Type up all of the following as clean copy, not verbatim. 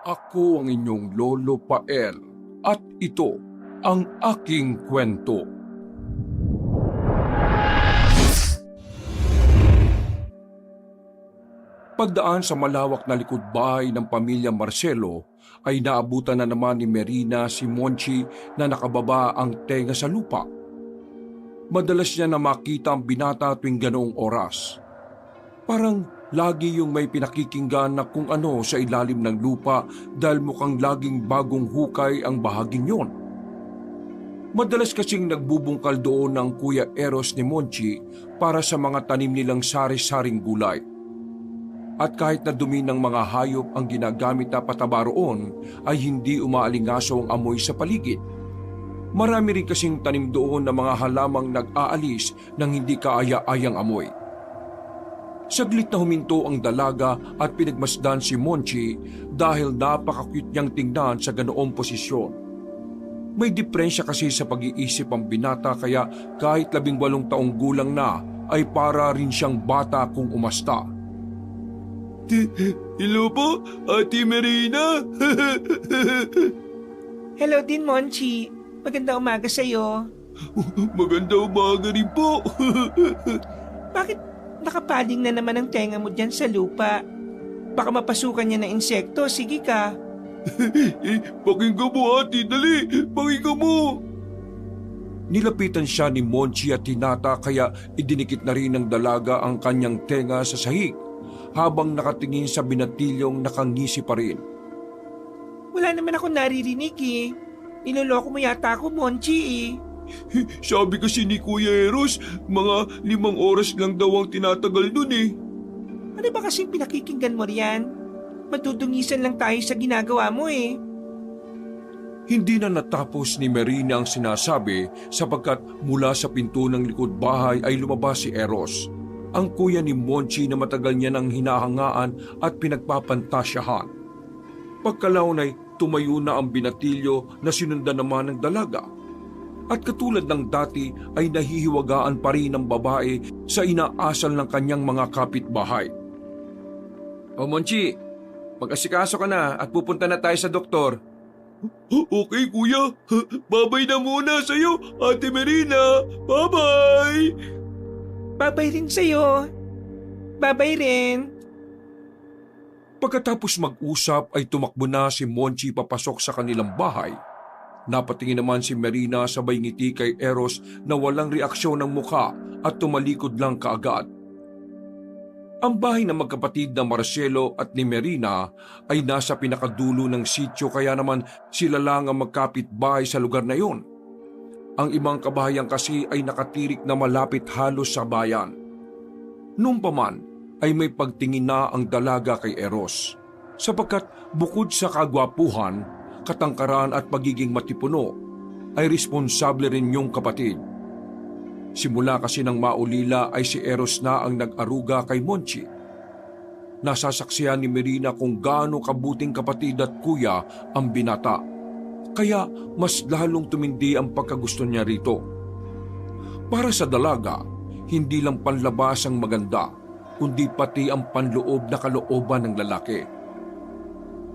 Ako ang inyong Lolo Pael at ito ang aking kwento. Pagdaan sa malawak na likod bahay ng pamilya Marcelo ay naabutan na naman ni Merina si Monchi na nakababa ang tenga sa lupa. Madalas niya na makita ang binata tuwing ganoong oras. Parang lagi yung may pinakikinggan na kung ano sa ilalim ng lupa dahil mukhang laging bagong hukay ang bahaging yon. Madalas kasing nagbubungkal doon ng Kuya Eros ni Monchi para sa mga tanim nilang sari-saring gulay. At kahit na dumi ng mga hayop ang ginagamit na pataba roon ay hindi umaalingaso ang amoy sa paligid. Marami rin kasing tanim doon na mga halamang nag-aalis ng hindi kaaya-ayang amoy. Saglit na huminto ang dalaga at pinagmasdan si Monchi dahil napaka-cute niyang tingnan sa ganoong posisyon. May diferensya kasi sa pag-iisip ang binata kaya kahit 18 taong gulang na ay para rin siyang bata kung umasta. Hello po, Ate Marina. Hello din, Monchi. Maganda umaga sa'yo. Maganda umaga rin po. Bakit nakapaling na naman ang tenga mo dyan sa lupa? Baka mapasukan niya ng insekto. Sige ka. Pakinggan mo, ate. Dali, pakinggan mo. Nilapitan siya ni Monchi at Hinata kaya idinikit na rin ng dalaga ang kanyang tenga sa sahig habang nakatingin sa binatilyong nakangisi pa rin. Wala naman ako naririnig eh. Niloloko mo yata ako, Monchi eh. Sabi kasi ni Kuya Eros, mga 5 oras lang daw ang tinatagal nun eh. Ano ba kasing pinakikinggan mo riyan? Matudungisan lang tayo sa ginagawa mo eh. Hindi na natapos ni Merina ang sinasabi sapagkat mula sa pinto ng likod bahay ay lumabas si Eros, ang kuya ni Monchi na matagal niya nang hinahangaan at pinagpapantasyahan. Pagkalaon ay tumayo na ang binatilyo na sinundan naman ng dalaga. At katulad ng dati ay nahihiwagaan pa rin ng babae sa inaasal ng kanyang mga kapitbahay. O Monchi, mag-asikaso ka na at pupunta na tayo sa doktor. Okay, Kuya. Babay na muna sa'yo, Ate Marina. Bye-bye. Babay rin sa'yo. Babay rin. Pagkatapos mag-usap ay tumakbo na si Monchi papasok sa kanilang bahay. Napatingin naman si Merina sabay ngiti kay Eros na walang reaksyon ng mukha at tumalikod lang kaagad. Ang bahay ng magkapatid na Marcelo at ni Merina ay nasa pinakadulo ng sityo kaya naman sila lang ang magkapitbahay sa lugar na yon. Ang ibang kabahayan kasi ay nakatirik na malapit halos sa bayan. Noon pa man ay may pagtingin na ang dalaga kay Eros sapagkat bukod sa kagwapuhan, katangkaran at pagiging matipuno ay responsable rin yung kapatid. Simula kasi ng maulila ay si Eros na ang nag-aruga kay Monchi. Nasasaksihan ni Merina kung gaano kabuting kapatid at kuya ang binata. Kaya mas lalong tumindi ang pagkagusto niya rito. Para sa dalaga, hindi lang panlabas ang maganda, kundi pati ang panloob na kalooban ng lalaki.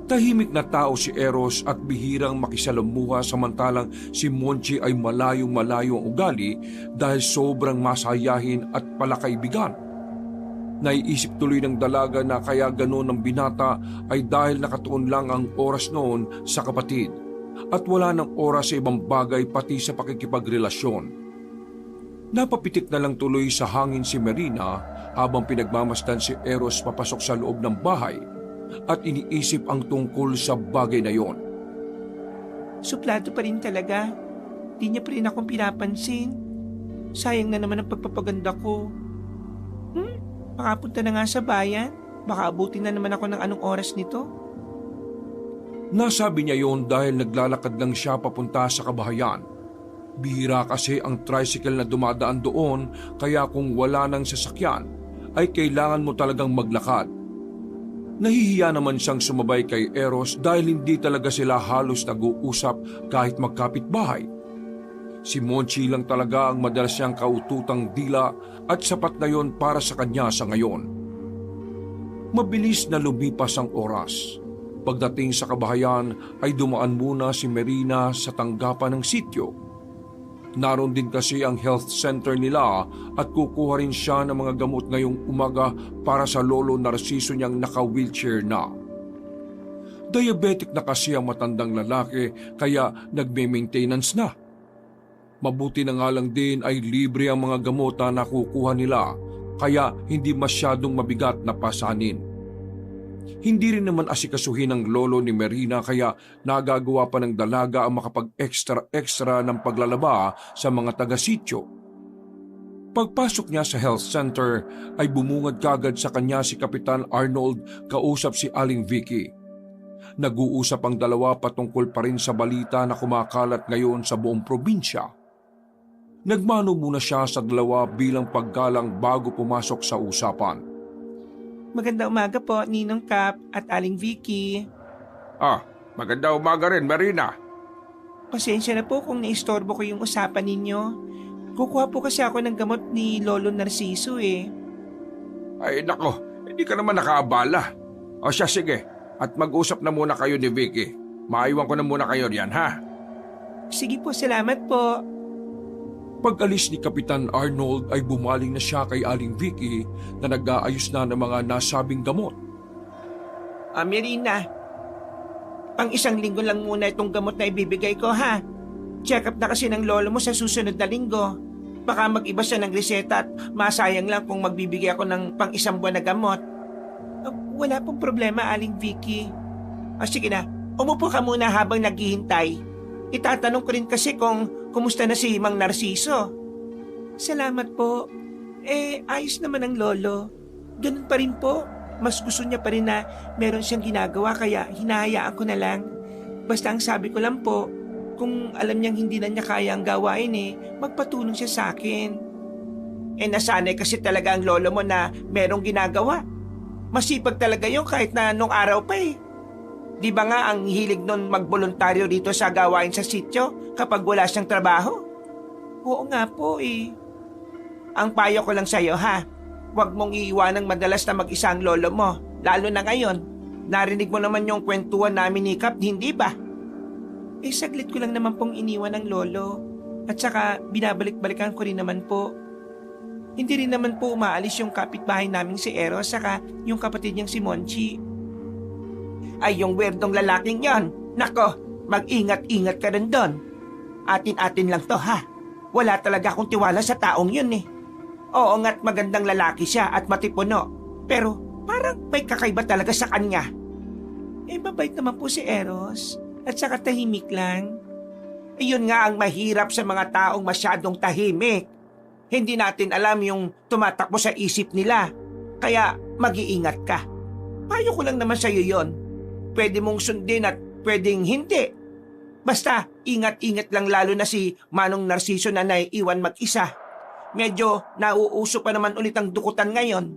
Tahimik na tao si Eros at bihirang makisalamuha samantalang si Monchi ay malayong-malayo ang ugali dahil sobrang masayahin at palakaibigan. Naiisip tuloy ng dalaga na kaya ganoon ang binata ay dahil nakatuon lang ang oras noon sa kapatid at wala ng oras sa ibang bagay pati sa pakikipagrelasyon. Napapitik na lang tuloy sa hangin si Merina habang pinagmamasdan si Eros papasok sa loob ng bahay at iniisip ang tungkol sa bagay na yon. Suplado pa rin talaga. Di niya pa rin akong pinapansin. Sayang na naman ang pagpapaganda ko. Makapunta na nga sa bayan. Baka abutin na naman ako ng anong oras nito. Nasabi niya yon dahil naglalakad lang siya papunta sa kabahayan. Bihira kasi ang tricycle na dumadaan doon kaya kung wala ng sasakyan ay kailangan mo talagang maglakad. Nahihiya naman siyang sumabay kay Eros dahil hindi talaga sila halos nag-uusap kahit magkapitbahay. Si Monchi lang talaga ang madalas niyang kaututang dila at sapat na yon para sa kanya sa ngayon. Mabilis na lumipas ang oras. Pagdating sa kabahayan ay dumaan muna si Marina sa tanggapan ng sityo. Naroon din kasi ang health center nila at kukuha rin siya ng mga gamot ngayong umaga para sa lolo Narciso niyang naka-wheelchair na. Diabetic na kasi ang matandang lalaki kaya nagme-maintenance na. Mabuti na nga lang din ay libre ang mga gamot na nakukuha nila kaya hindi masyadong mabigat na pasanin. Hindi rin naman asikasuhin ng lolo ni Marina kaya nagagawa pa ng dalaga ang makapag-extra ng paglalaba sa mga taga-sityo. Pagpasok niya sa health center ay bumungad kagad sa kanya si Kapitan Arnold kausap si Aling Vicky. Nag-uusap ang dalawa patungkol pa rin sa balita na kumakalat ngayon sa buong probinsya. Nagmano muna siya sa dalawa bilang paggalang bago pumasok sa usapan. Magandang umaga po, Ninong Kap at Aling Vicky. Maganda umaga rin, Marina. Pasensya na po kung naistorbo ko yung usapan ninyo. Kukuha po kasi ako ng gamot ni Lolo Narciso eh. Ay nako, hindi ka naman nakaabala. O siya, sige. At mag-usap na muna kayo ni Vicky. Maiwan ko na muna kayo riyan, ha? Sige po, salamat po. Pag-alis ni Kapitan Arnold ay bumaling na siya kay Aling Vicky na nag-aayos na ng mga nasabing gamot. Marina, pang 1 linggo lang muna itong gamot na ibibigay ko ha. Check up na kasi ng lolo mo sa susunod na linggo. Baka mag-iba siya ng reseta at masayang lang kung magbibigay ako ng pang 1 buwan na gamot. Wala pong problema, Aling Vicky. Sige na, umupo ka muna habang naghihintay. Itatanong ko rin kasi kung kumusta na si Mang Narciso. Salamat po. Ayos naman ang lolo. Ganun pa rin po. Mas gusto niya pa rin na meron siyang ginagawa kaya hinahayaan ko na lang. Basta ang sabi ko lang po, kung alam niyang hindi na niya kaya ang gawain magpatulong siya sa akin. Nasanay kasi talaga ang lolo mo na merong ginagawa. Masipag talaga yun kahit na nung araw pa eh. Di ba nga ang hilig nun magboluntaryo dito sa gawain sa sityo kapag wala siyang trabaho? Oo nga po eh. Ang payo ko lang sa'yo ha, huwag mong iiwanang madalas na mag-isa ang lolo mo, lalo na ngayon. Narinig mo naman yung kwentuhan namin ni Kap, hindi ba? Saglit ko lang naman pong iniwan ng lolo. At saka binabalik-balikan ko rin naman po. Hindi rin naman po umaalis yung kapitbahay naming si Eros saka yung kapatid niyang si Monchi. Ay yung weirdong lalaking yon. Nako, mag-ingat-ingat ka rin doon. Atin-atin lang to ha. Wala talaga akong tiwala sa taong yun eh. Oo nga't magandang lalaki siya at matipuno. Pero parang may kakaiba talaga sa kanya. Mabait naman po si Eros. At saka tahimik lang. Iyon nga ang mahirap sa mga taong masyadong tahimik. Hindi natin alam yung tumatakbo sa isip nila. Kaya mag-iingat ka. Payo ko lang naman sa'yo yon. Pwede mong sundin at pwedeng hindi. Basta ingat-ingat lang lalo na si Manong Narciso na naiiwan mag-isa. Medyo nauuso pa naman ulit ang dukutan ngayon.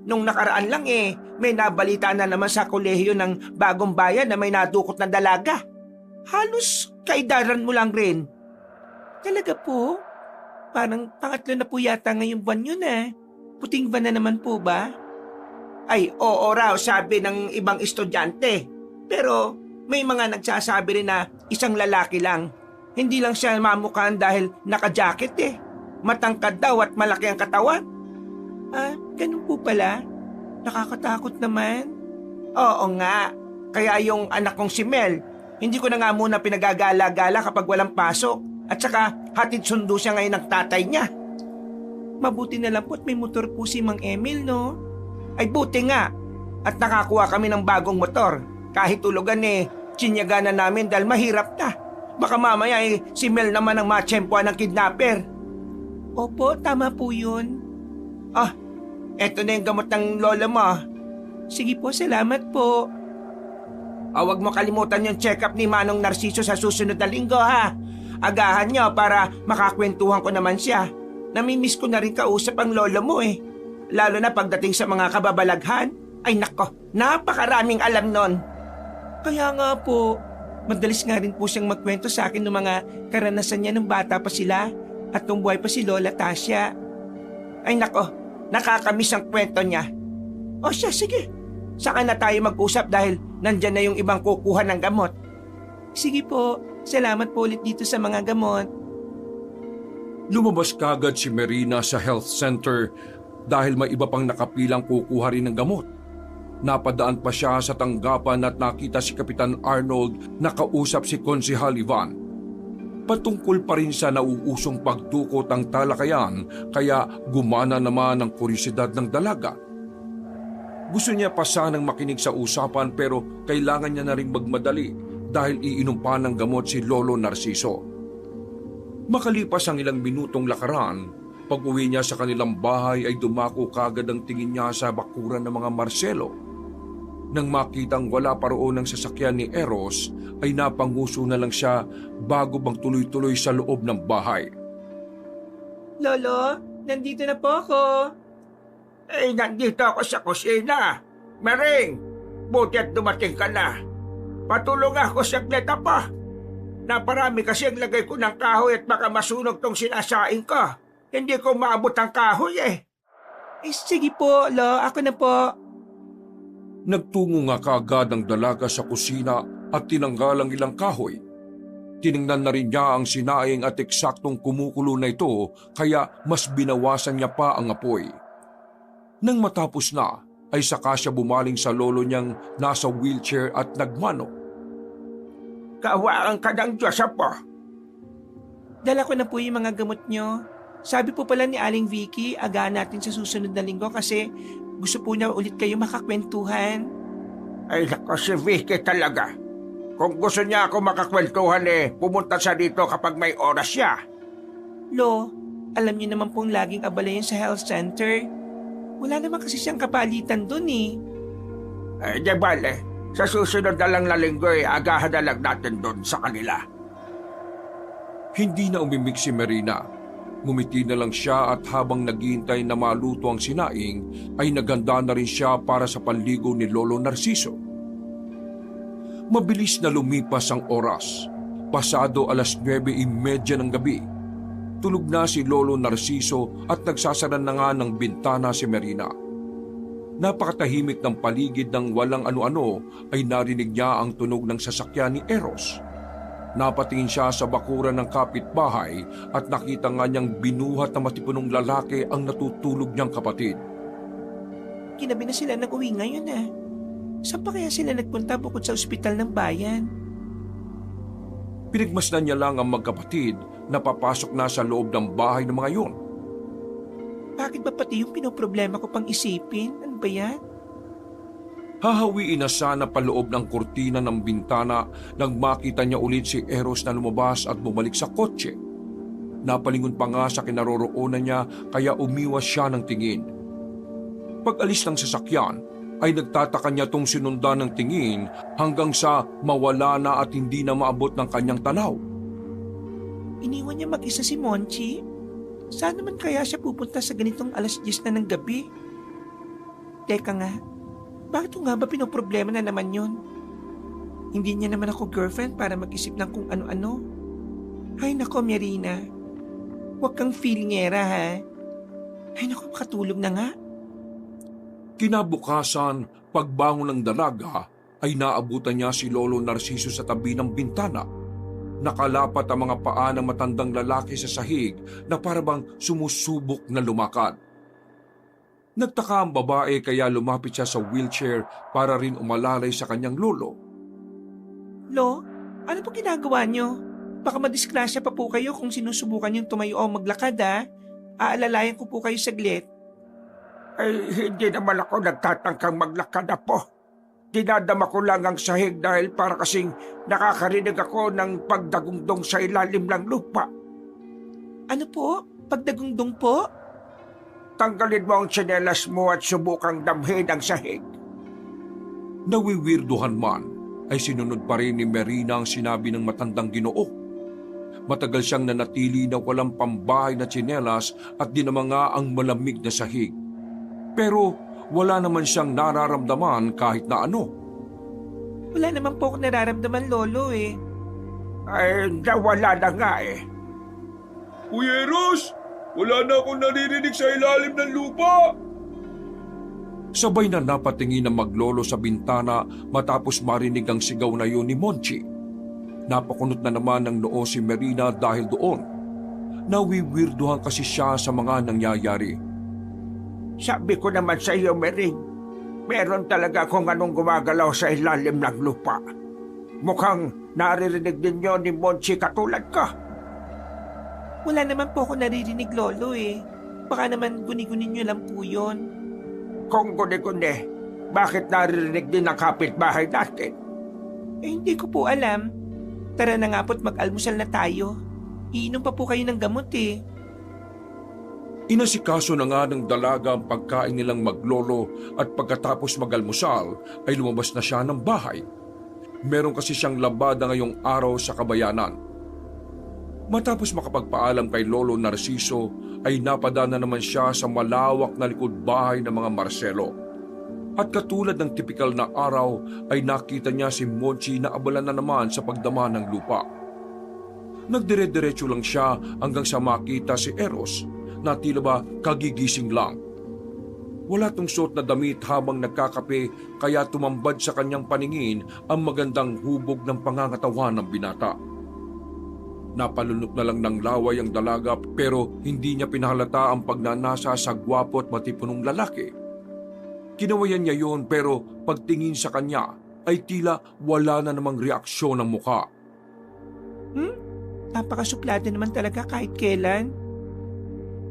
Nung nakaraan lang may nabalita na naman sa kolehiyo ng Bagong Bayan na may nadukot na dalaga. Halos kaidaran mo lang rin. Talaga po? Parang pangatlo na po yata ngayong buwan yun Puting van na naman po ba? Ay, oo raw sabi ng ibang estudyante. Pero may mga nagsasabi rin na isang lalaki lang. Hindi lang siya mamukhaan dahil naka-jacket Matangkad daw at malaki ang katawan. Ganun po pala. Nakakatakot naman. Oo nga. Kaya yung anak kong si Mel, hindi ko na nga muna pinagagala-gala kapag walang pasok. At saka hatid sundo siya ngayon ng tatay niya. Mabuti na lang po at may motor po si Mang Emil, no? Ay buti nga. At nakakuha kami ng bagong motor. Kahit tulugan tsinyaga na namin dahil mahirap na. Baka mamaya si Mel naman ang matsyempoan ng kidnapper. Opo, tama po yun. Eto na yung gamot ng lola mo. Sige po, salamat po. Huwag mo kalimutan yung check-up ni Manong Narciso sa susunod na linggo ha. Agahan niyo para makakwentuhan ko naman siya. Namimiss ko na rin kausap ang lolo mo Lalo na pagdating sa mga kababalaghan. Ay nako, napakaraming alam nun. Kaya nga po, madalis nga rin po siyang magkwento sa akin ng mga karanasan niya nung bata pa sila at nung buhay pa si Lola Tasya. Ay nako, nakakamiss ang kwento niya. O siya, sige. Saka na tayo mag-usap dahil nandyan na yung ibang kukuha ng gamot. Sige po, salamat po ulit dito sa mga gamot. Lumabas kagad si Marina sa health center dahil may iba pang nakapilang kukuha rin ng gamot. Napadaan pa siya sa tanggapan at nakita si Kapitan Arnold na kausap si Konsehal Ivan. Patungkol pa rin sa nauusong pagdukot ang talakayan kaya gumana naman ang kuryosidad ng dalaga. Gusto niya pa sanang makinig sa usapan pero kailangan niya na rin magmadali dahil iinom pa ng gamot si Lolo Narciso. Makalipas ang ilang minutong lakaran, pag-uwi niya sa kanilang bahay ay dumako kagad ang tingin niya sa bakuran ng mga Marcelo. Nang makitang wala pa roon ang sasakyan ni Eros, ay napanguso na lang siya bago bang tuloy-tuloy sa loob ng bahay. Lolo, nandito na po ako. Nandito ako sa kusina. Maring, buti at dumating ka na. Patulong ako saglit pa. Naparami kasi ang lagay ko ng kahoy at baka masunog tong sinasaing ko. Hindi ko maabot ang kahoy Sige po, Lo, ako na po. Nagtungo nga kaagad ang dalaga sa kusina at tinanggal ang ilang kahoy. Tiningnan na rin niya ang sinaing at eksaktong kumukulo na ito kaya mas binawasan niya pa ang apoy. Nang matapos na, ay saka siya bumaling sa lolo niyang nasa wheelchair at nagmano. Kawaan ka ng Diyos po. Dala ko na po yung mga gamot nyo. Sabi po pala ni Aling Vicky, agahan natin sa susunod na linggo kasi gusto po niya ulit kayo makakwentuhan. Nako, si Vicky talaga. Kung gusto niya ako makakwentuhan pumunta siya dito kapag may oras siya. Lo, alam niyo naman pong laging abala yun sa health center. Wala naman kasi siyang kapalitan dun Di bale, sa susunod na lang na linggo agahan na lang natin doon sa kanila. Hindi na umimik si Marina. Ngumiti na lang siya at habang naghihintay na maluto ang sinaing, ay naganda na rin siya para sa panligo ni Lolo Narciso. Mabilis na lumipas ang oras. Pasado 9:30 ng gabi. Tulog na si Lolo Narciso at nagsasara na nga ng bintana si Marina. Napakatahimik ng paligid ng walang ano-ano ay narinig niya ang tunog ng sasakyan ni Eros. Napatingin siya sa bakuran ng kapitbahay at nakita nga niyang binuhat na matipunong lalaki ang natutulog niyang kapatid. Kinabi na sila nag-uwi ngayon Saan pa kaya sila nagpunta bukod sa ospital ng bayan? Pinagmasdan niya lang ang magkapatid na papasok na sa loob ng bahay ng mga yun. Bakit ba pati yung pinoproblema ko pang isipin? Ano ba yan? Hahawiin na sana paloob ng kurtina ng bintana nang makita niya ulit si Eros na lumabas at bumalik sa kotse. Napalingon pa nga sa kinaroroonan niya kaya umiwas siya ng tingin. Pag-alis ng sasakyan ay nagtataka niya tong sinundan ng tingin hanggang sa mawala na at hindi na maabot ng kanyang tanaw. Iniwan niya mag-isa si Monchi? Saan naman kaya siya pupunta sa ganitong 10:00 na ng gabi? Teka nga, bakit ko nga ba pinoproblema na naman yun? Hindi niya naman ako girlfriend para mag-isip ng kung ano-ano. Ay nako, Marina. Huwag kang feelingera ha. Ay nako, makatulog na nga. Kinabukasan, pagbangon ng dalaga, ay naabutan niya si Lolo Narciso sa tabi ng bintana. Nakalapat ang mga paa ng matandang lalaki sa sahig na parabang sumusubok na lumakad. Nagtaka ang babae kaya lumapit siya sa wheelchair para rin umalalay sa kanyang lolo. Lo, ano po ginagawa niyo? Baka madisgrasya pa po kayo kung sinusubukan niyong tumayo o maglakad Aalalayan ko po kayo saglit. Hindi naman ako nagtatangkang maglakad po. Dinadama ko lang ang sahig dahil para kasing nakakarinig ako ng pagdagundong sa ilalim ng lupa. Ano po? Pagdagundong po? Tanggalin mo ang tsinelas mo at subukang damhin ang sahig. Nawiwirduhan man, ay sinunod pa rin ni Marina ang sinabi ng matandang Ginoo. Matagal siyang nanatili na walang pambahay na tsinelas at dinamanga ang malamig na sahig. Pero wala naman siyang nararamdaman kahit na ano. Wala naman po ako nararamdaman, Lolo Nawala na nga Kuya Eros, wala na akong naririnig sa ilalim ng lupa. Sabay na napatingin ang maglolo sa bintana matapos marinig ang sigaw na yun ni Monchi. Napakunot na naman ng noo si Marina dahil doon. Nawiwirduhan kasi siya sa mga nangyayari. Sabi ko naman sa iyo, Mering, meron talaga kung anong gumagalaw sa ilalim ng lupa. Mukhang naririnig din yun ni Monchi katulad ka. Wala naman po ako naririnig, Lolo eh. Baka naman guni-gunin niyo lang po yun. Kung guni-guni, bakit naririnig din ng kapitbahay natin? Eh hindi ko po alam. Tara na nga po't mag-almusal na tayo. Iinom pa po kayo ng gamot eh. Inasikaso na nga ng dalaga ang pagkain nilang maglolo at pagkatapos mag-almusal ay lumabas na siya ng bahay. Meron kasi siyang labada ngayong araw sa kabayanan. Matapos makapagpaalam kay Lolo Narciso ay napadana naman siya sa malawak na likod bahay ng mga Marcelo. At katulad ng tipikal na araw ay nakita niya si Monchi na abala na naman sa pagdama ng lupa. Nagdire-diretso lang siya hanggang sa makita si Eros na tila ba kagigising lang. Wala tong suot na damit habang nagkakape kaya tumambad sa kanyang paningin ang magandang hubog ng pangangatawan ng binata. Napalunok na lang ng laway ang dalaga pero hindi niya pinahalata ang pagnanasa sa gwapo at matipunong lalaki. Kinawayan niya yon pero pagtingin sa kanya ay tila wala na namang reaksyon ng mukha. Napakasuplado naman talaga kahit kailan.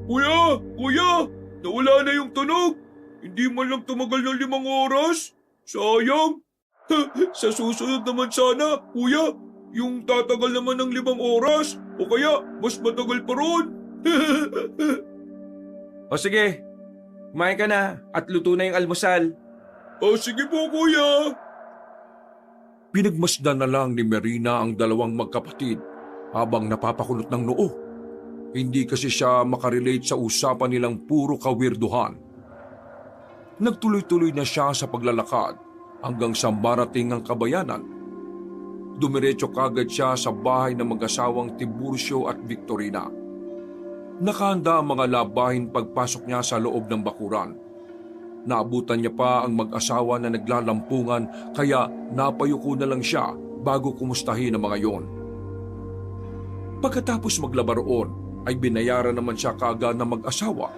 Kuya! Kuya! Nawala na yung tunog! Hindi man lang tumagal ng 5 oras? Sayang! Sa susunod naman sana, kuya! Yung tatagal naman ng 5 oras o kaya mas matagal pa ron. O sige, kumain ka na at luto na yung almusal. O sige po kuya. Pinagmasdan na lang ni Marina ang dalawang magkapatid habang napapakulot ng noo. Hindi kasi siya makarelate sa usapan nilang puro kawirduhan. Nagtuloy-tuloy na siya sa paglalakad hanggang sa marating ang kabayanan. Dumiretso kagad siya sa bahay ng mag-asawang Tiburcio at Victorina. Nakahanda ang mga labahin pagpasok niya sa loob ng bakuran. Naabutan niya pa ang mag-asawa na naglalampungan kaya napayuko na lang siya bago kumustahin ang mga yon. Pagkatapos maglaba roon ay binayaran naman siya kaagad ng mag-asawa.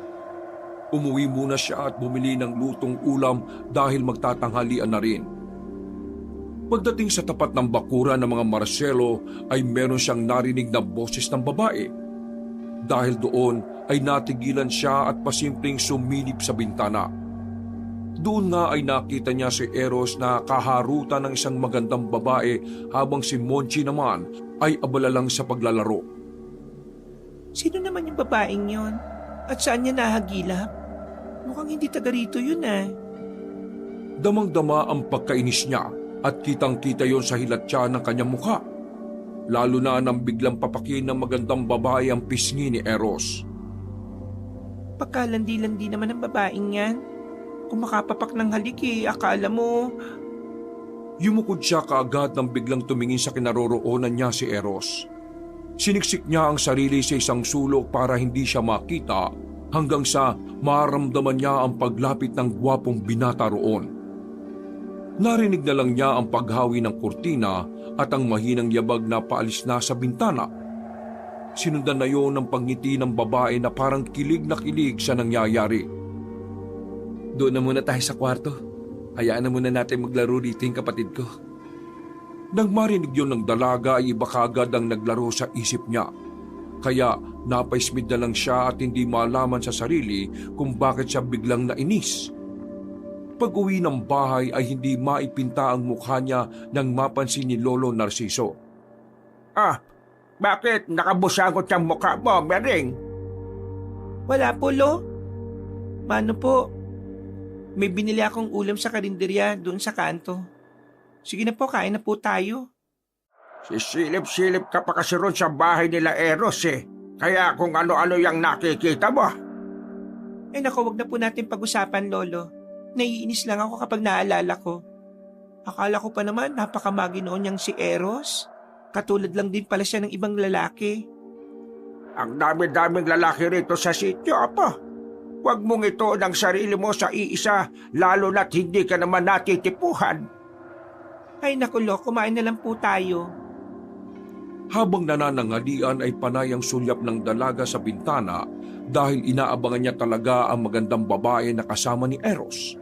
Umuwi muna siya at bumili ng lutong ulam dahil magtatanghalian na rin. Pagdating sa tapat ng bakuran ng mga Marcelo ay meron siyang narinig na boses ng babae. Dahil doon ay natigilan siya at pasimpleng sumilip sa bintana. Doon nga ay nakita niya si Eros na kaharutan ng isang magandang babae habang si Monchi naman ay abala lang sa paglalaro. Sino naman yung babaeng yon? At saan niya nahagilap? Mukhang hindi taga rito yun ah. Damang-dama ang pagkainis niya at kitang-kita yon sa hilatya ng kanyang mukha. Lalo na nang biglang papakin ng magandang babae ang pisngi ni Eros. Pagkalandi-landi naman ang babaeng yan. Kung makapapak ng halik akala mo... Yumukod siya kaagad nang biglang tumingin sa kinaroroonan niya si Eros. Siniksik niya ang sarili sa isang sulok para hindi siya makita hanggang sa maramdaman niya ang paglapit ng gwapong binata roon. Narinig na lang niya ang paghawi ng kurtina at ang mahinang yabag na paalis na sa bintana. Sinundan na yon ng pangngiti ng babae na parang kilig na kilig sa nangyayari. Doon na muna tayo sa kwarto. Hayaan na muna natin maglaro dito yung kapatid ko. Nang marinig yon ng dalaga ay iba kagad ang naglaro sa isip niya. Kaya napaismid na lang siya at hindi malaman sa sarili kung bakit siya biglang nainis. Pag-uwi ng bahay ay hindi maipinta ang mukha niya nang mapansin ni Lolo Narciso. Bakit nakabusagot ang mukha mo, Mering? Wala po, Lo. Mano po, may binili akong ulam sa karinderya doon sa kanto. Sige na po, kain na po tayo. Sisilip-silip ka pa kasi ron sa bahay nila Eros eh. Kaya kung ano-ano yung nakikita mo. Eh naku, wag na po natin pag-usapan, Lolo. Naiinis lang ako kapag naalala ko. Akala ko pa naman napakamaginoon niyang si Eros. Katulad lang din pala siya ng ibang lalaki. Ang dami-daming lalaki rito sa sityo, apa. Huwag mong ito ng sarili mo sa iisa, lalo na't hindi ka naman natitipuhan. Ay naku Lo, kumain na lang po tayo. Habang nananangalian ay panayang sulyap ng dalaga sa bintana dahil inaabangan niya talaga ang magandang babae na kasama ni Eros.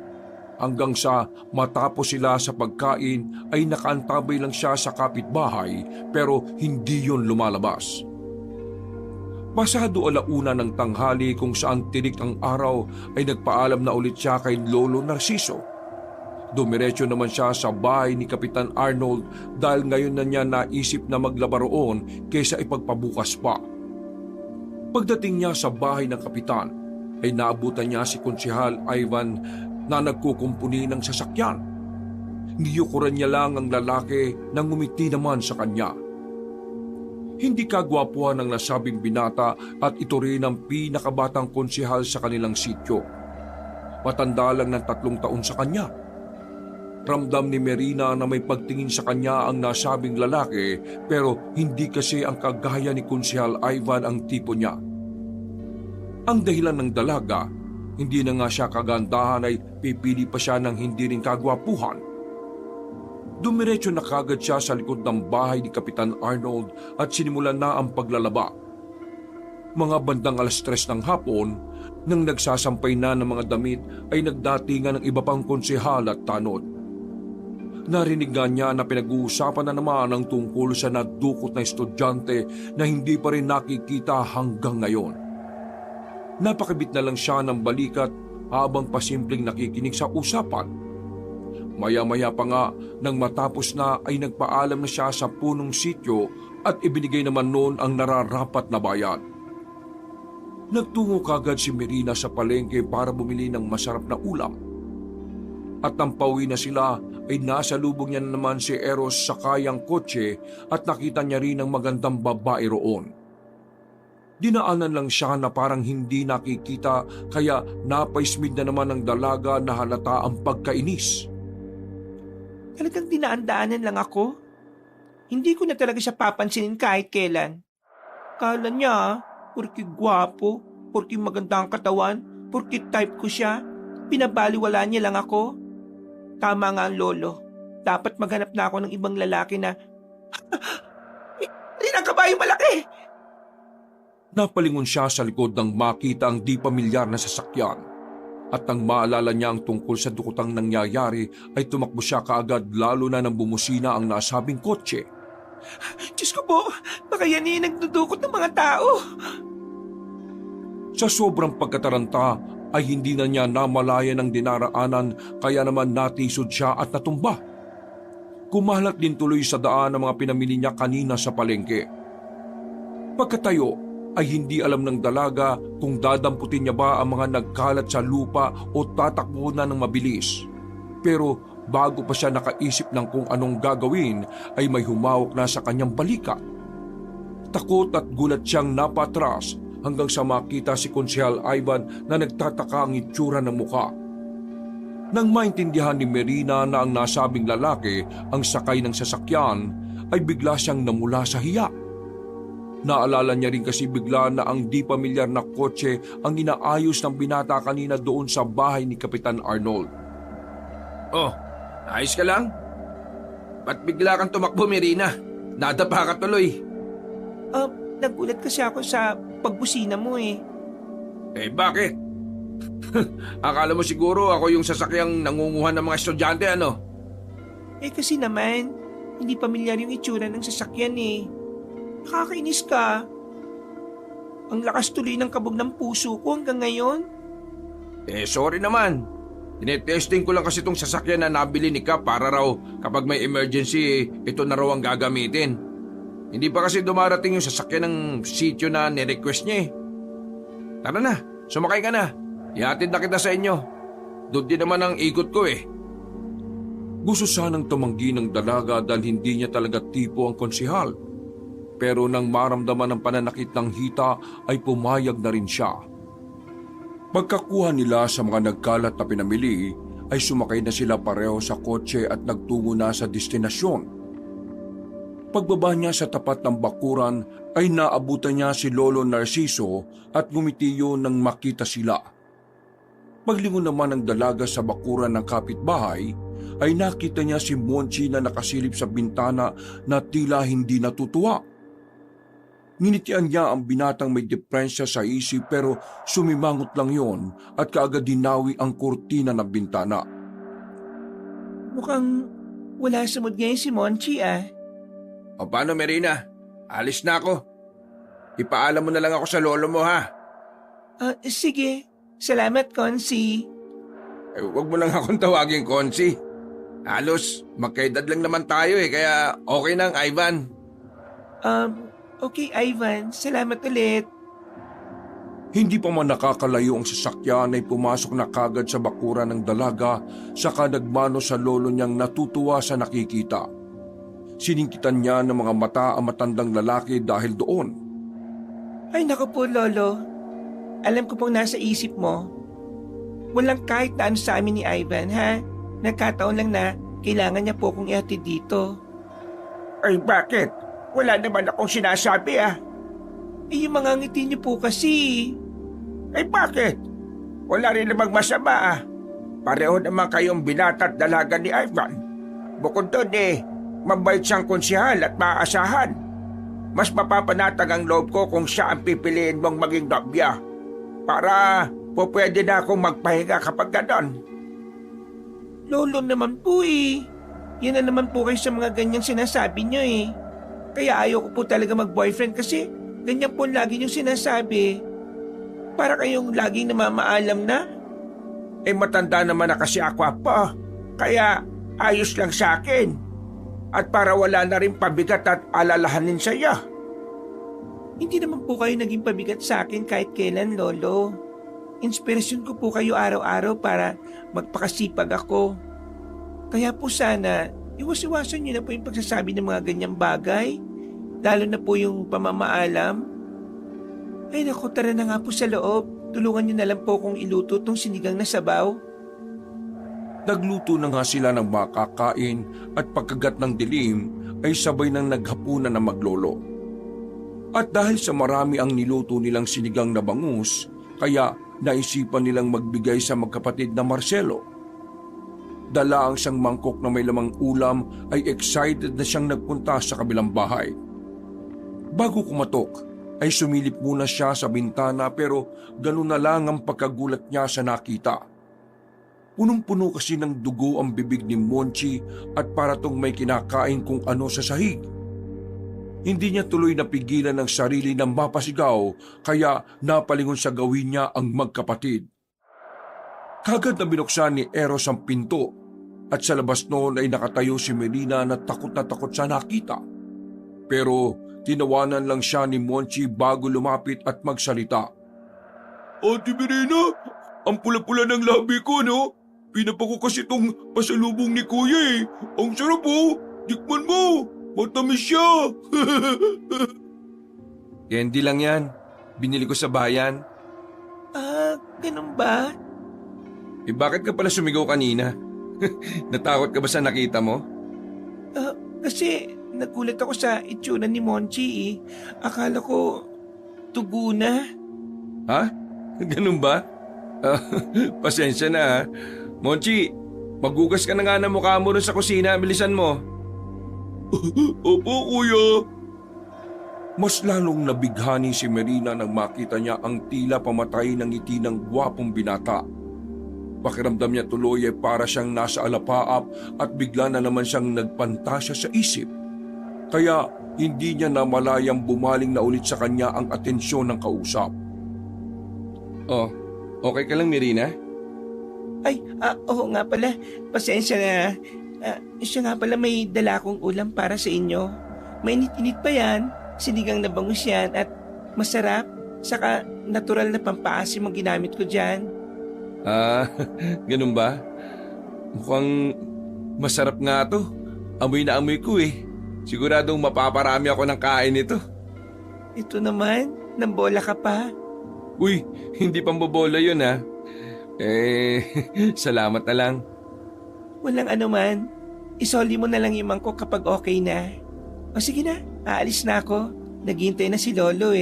Hanggang sa matapos sila sa pagkain ay nakaantabay lang siya sa kapitbahay pero hindi yon lumalabas. Pasado 1:00 ng tanghali kung saan tirik ang araw ay nagpaalam na ulit siya kay Lolo Narciso. Dumiretso naman siya sa bahay ni Kapitan Arnold dahil ngayon na niya naisip na maglaba roon kaysa ipagpabukas pa. Pagdating niya sa bahay ng Kapitan ay naabutan niya si Konsehal Ivan na nagkukumpuni ng sasakyan. Niyukuran niya lang ang lalaki na ngumiti naman sa kanya. Hindi kagwapuhan ng nasabing binata at ito rin ang pinakabatang konsehal sa kanilang sityo. Matanda lang ng 3 taon sa kanya. Ramdam ni Merina na may pagtingin sa kanya ang nasabing lalaki pero hindi kasi ang kagaya ni Konsehal Ivan ang tipo niya. Ang dahilan ng dalaga, hindi na nga siya kagandahan ay pipili pa siya ng hindi rin kagwapuhan. Dumiretso na kagad siya sa likod ng bahay ni Kapitan Arnold at sinimulan na ang paglalaba. Mga bandang 3:00 ng hapon, nang nagsasampay na ng mga damit ay nagdatingan ng iba pang konsehal at tanod. Narinig nga niya na pinag-uusapan na naman ang tungkol sa nadukot na estudyante na hindi pa rin nakikita hanggang ngayon. Napakabit na lang siya ng balikat habang pasimpleng nakikinig sa usapan. Maya-maya pa nga nang matapos na ay nagpaalam na siya sa punong sityo at ibinigay naman noon ang nararapat na bayad. Nagtungo kagad si Merina sa palengke para bumili ng masarap na ulam. At nang pauwi na sila ay nasa lubong niya na naman si Eros sa kayang kotse at nakita niya rin ang magandang babae roon. Dinaanan lang siya na parang hindi nakikita kaya napaismid na naman ng dalaga na halata ang pagkainis. Talagang dinaan-daanan lang ako. Hindi ko na talaga siya papansinin kahit kailan. Kala niya, porki gwapo, porki maganda ang katawan, porki type ko siya, pinabaliwala niya lang ako. Tama nga ang lolo. Dapat maghanap na ako ng ibang lalaki na... Rin ang kabayo malaki! Napalingon siya sa likod nang makita ang di pamilyar na sasakyan. At nang maalala niya ang tungkol sa dukotang nangyayari ay tumakbo siya kaagad lalo na nang bumusina ang nasabing kotse. Diyos ko po, baka yan yung nagdudukot ng mga tao. Sa sobrang pagkataranta ay hindi na niya namalayan ang dinaraanan kaya naman natisod siya at natumba. Kumalat din tuloy sa daan ang mga pinamili niya kanina sa palengke. Pagkatayo ay hindi alam ng dalaga kung dadamputin niya ba ang mga nagkalat sa lupa o tatakbo na ng mabilis. Pero bago pa siya nakaisip ng kung anong gagawin ay may humawak na sa kanyang balikat. Takot at gulat siyang napatras hanggang sa makita si Konsehal Ivan na nagtataka ang itsura ng muka. Nang maintindihan ni Merina na ang nasabing lalaki ang sakay ng sasakyan ay bigla siyang namula sa hiya. Naalala niya rin kasi bigla na ang di pamilyar na kotse ang inaayos ng binata kanina doon sa bahay ni Kapitan Arnold. Oh, ayos ka lang? Ba't bigla kang tumakbo, Merina? Nadapa ka tuloy. Nagulat kasi ako sa pagbusina mo eh. Eh bakit? Akala mo siguro ako yung sasakyang nangunguhan ng mga estudyante, ano? Eh kasi naman, hindi pamilyar yung itsura ng sasakyan eh. Nakakainis ka. Ang lakas tuloy ng kabog ng puso ko hanggang ngayon. Eh sorry naman. Tinetesting ko lang kasi itong sasakyan na nabili ni Kap para raw kapag may emergency, ito na raw ang gagamitin. Hindi pa kasi dumarating yung sasakyan ng sityo na nirequest niya eh. Tara na, sumakay ka na. Ihatid na kita sa inyo. Doon din naman ang ikot ko eh. Gusto sanang tumanggi ng dalaga dahil hindi niya talaga tipo ang konsehal. Pero nang maramdaman ang pananakit ng hita ay pumayag na rin siya. Pagkakuha nila sa mga nagkalat na pinamili ay sumakay na sila pareho sa kotse at nagtungo na sa destinasyon. Pagbaba niya sa tapat ng bakuran ay naabutan niya si Lolo Narciso at ngumiti yun nang makita sila. Paglingon naman ng dalaga sa bakuran ng kapitbahay, ay nakita niya si Monchi na nakasilip sa bintana na tila hindi natutuwa. Nginitian niya ang binatang may depresya sa isip pero sumimangot lang yon at kaagad dinawi ang kurtina ng bintana. Mukhang wala sa mood ngayon si Monchi ah. O paano, Marina? Alis na ako. Ipaalam mo na lang ako sa lolo mo, ha? Sige. Salamat, Konsi. Huwag mo lang akong tawagin, Konsi. Halos, magkaedad lang naman tayo kaya okay nang Ivan. Okay, Ivan. Salamat ulit. Hindi pa man nakakalayo ang sasakyan ay pumasok na kagad sa bakuran ng dalaga saka nagmano sa lolo niyang natutuwa sa nakikita. Siningkitan niya ng mga mata ang matandang lalaki dahil doon. Ay naku po, Lolo. Alam ko pong nasa isip mo. Walang kahit na ano sa amin ni Ivan, ha? Nagkataon lang na kailangan niya po kong ihatid dito. Ay bakit? Wala naman akong sinasabi ah. Eh yung mga ngiti niyo po kasi. Ay bakit? Wala rin namang masama ah. Pareho naman kayong binata at dalaga ni Ivan. Bukod doon mabait siyang konsihal at maaasahan. Mas mapapanatag ang loob ko kung siya ang pipiliin mong maging nobya. Para pwede na akong magpahinga kapag ganon. Lolo naman po Yan na naman po kayo sa mga ganyang sinasabi niyo Kaya ayaw ko po talaga mag-boyfriend kasi ganyan po lagi niyong sinasabi. Para kayong laging namamaalam na. Matanda naman na kasi ako pa. Kaya ayos lang sa akin. At para wala na rin pabigat at alalahanin sa iyo. Hindi naman po kayo naging pabigat sa akin kahit kailan, Lolo. Inspirasyon ko po kayo araw-araw para magpakasipag ako. Kaya po sana, iwas-iwasan niyo na po yung pagsasabi ng mga ganyang bagay. Lalo na po yung pamamaalam. Ay naku, tara na nga po sa loob. Tulungan niyo na lang po kung iluto tong sinigang na sabaw. Nagluto na nga sila ng makakain at pagkagat ng dilim ay sabay nang naghapunan na maglolo. At dahil sa marami ang niluto nilang sinigang na bangus, kaya naisipan nilang magbigay sa magkapatid na Marcelo. Dala ang siyang mangkok na may lamang ulam ay excited na siyang nagpunta sa kabilang bahay. Bago kumatok ay sumilip muna siya sa bintana pero ganun na lang ang pagkagulat niya sa nakita. Punong-puno kasi ng dugo ang bibig ni Monchi at para tong may kinakain kung ano sa sahig. Hindi niya tuloy napigilan ng sarili na mapasigaw kaya napalingon sa gawin niya ang magkapatid. Kagad na binuksan ni Eros ang pinto at sa labas noon ay nakatayo si Melina na takot sa nakita. Pero tinawanan lang siya ni Monchi bago lumapit at magsalita. Ate Melina, ang pula-pula ng labi ko, no? Pinapako kasi itong pasalubong ni Kuya Ang sarap Tikman mo! Matamis siya! Candy lang yan. Binili ko sa bayan. Ganun ba? Bakit ka pala sumigaw kanina? Natakot ka ba sa nakita mo? Kasi nagulat ako sa itsura ni Monchi Akala ko tugo na. Ha? Ganun ba? Pasensya na ha. Monchi, maghugas ka na nga ng mukha mo sa kusina. Bilisan mo. Opo, kuya. Mas lalong nabighani si Marina nang makita niya ang tila pamatay ng ngiti ng gwapong binata. Pakiramdam niya tuloy ay para siyang nasa alapaap at bigla na naman siyang nagpantasya sa isip. Kaya hindi niya namalayang bumaling na ulit sa kanya ang atensyon ng kausap. Oh, okay ka lang, Marina? Ay, oo nga pala. Pasensya na. Siya nga pala may dala akong ulam para sa inyo. Mainit-init pa yan. Sinigang na bangus yan at masarap. Saka natural na pampaasim ang ginamit ko dyan. Ganun ba? Mukhang masarap nga to. Amoy na amoy ko Siguradong mapaparami ako ng kain nito. Ito naman, nambola ka pa. Uy, hindi pambobola yun ha. Salamat na lang. Walang anuman. Isoli mo na lang yung mangkok kapag okay na. O sige na, aalis na ako. Naghihintay na si Lolo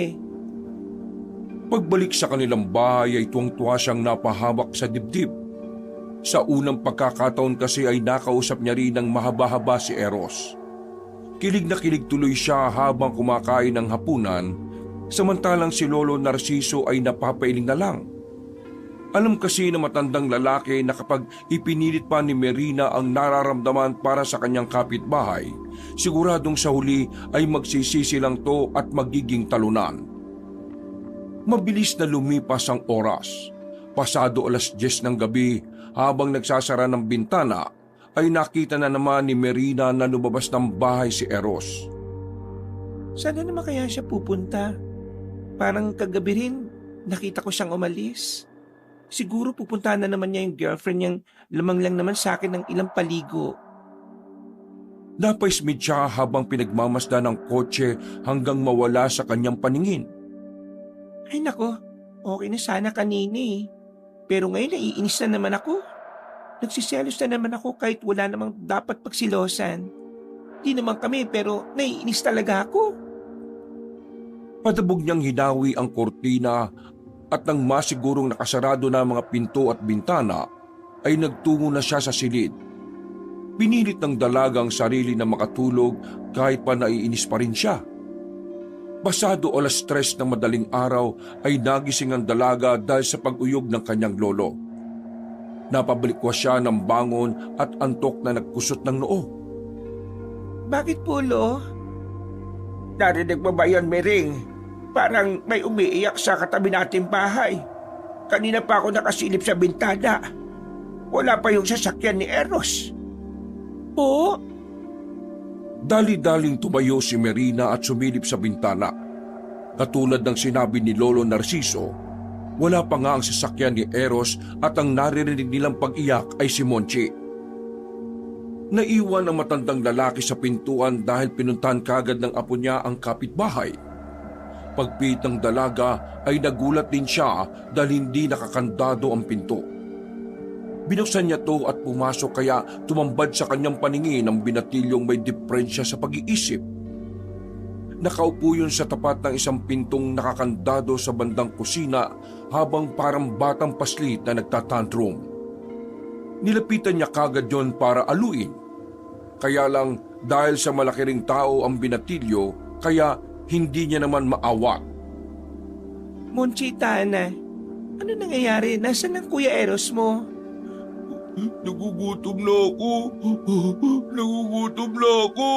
Pagbalik sa kanilang bahay ay tuwang-tuwa siyang napahamak sa dibdib. Sa unang pagkakataon kasi ay nakausap niya rin ng mahaba-haba si Eros. Kilig na kilig tuloy siya habang kumakain ng hapunan, samantalang si Lolo Narciso ay napapailing na lang. Alam kasi na matandang lalaki na kapag ipinilit pa ni Merina ang nararamdaman para sa kanyang kapitbahay, siguradong sa huli ay magsisisi lang to at magiging talunan. Mabilis na lumipas ang oras. Pasado 10:10 ng gabi, habang nagsasara ng bintana, ay nakita na naman ni Merina na lumabas ng bahay si Eros. Saan na naman kaya siya pupunta? Parang kagabi rin, nakita ko siyang umalis. Siguro pupunta na naman niya yung girlfriend niyang lamang lang naman sa akin ng ilang paligo. Napaismid siya habang pinagmamasdan ng kotse hanggang mawala sa kanyang paningin. Ay nako, okay na sana kanina eh. Pero ngayon naiinis na naman ako. Nagsiselos na naman ako kahit wala namang dapat pagsilosan. Di naman kami pero naiinis talaga ako. Padabog niyang hinawi ang kortina at nang masigurong nakasarado na ang mga pinto at bintana, ay nagtungo na siya sa silid. Pinilit ng dalaga ang sarili na makatulog kahit pa naiinis pa rin siya. Pasado 3:00 ng madaling araw ay nagising ang dalaga dahil sa pag-uyog ng kanyang lolo. Napabalikwas siya ng bangon at antok na nagkusot ng noo. Bakit po, Lo? Narinig mo ba yun, Mering? Parang may umiiyak sa katabi nating bahay. Kanina pa ako nakasilip sa bintana. Wala pa yung sasakyan ni Eros. Po? Dali-daling tumayo si Merina at sumilip sa bintana. Katulad ng sinabi ni Lolo Narciso, wala pa nga ang sasakyan ni Eros at ang naririnig nilang pag-iyak ay si Monchi. Naiwan ang matandang lalaki sa pintuan dahil pinuntahan kagad ng apo niya ang kapitbahay. Pagpit ng dalaga ay nagulat din siya dahil hindi nakakandado ang pinto. Binuksan niya to at pumasok kaya tumambad sa kanyang paningin ang binatilyong may diferensya sa pag-iisip. Nakaupo yun sa tapat ng isang pintong nakakandado sa bandang kusina habang parang batang paslit na nagtatantrum. Nilapitan niya kagad yon para aluin. Kaya lang dahil sa malaki ring tao ang binatilyo kaya hindi niya naman maawat. Monchi, Tana, ano nangyayari? Nasaan ang Kuya Eros mo? Nagugutom na ako. Nagugutom na ako.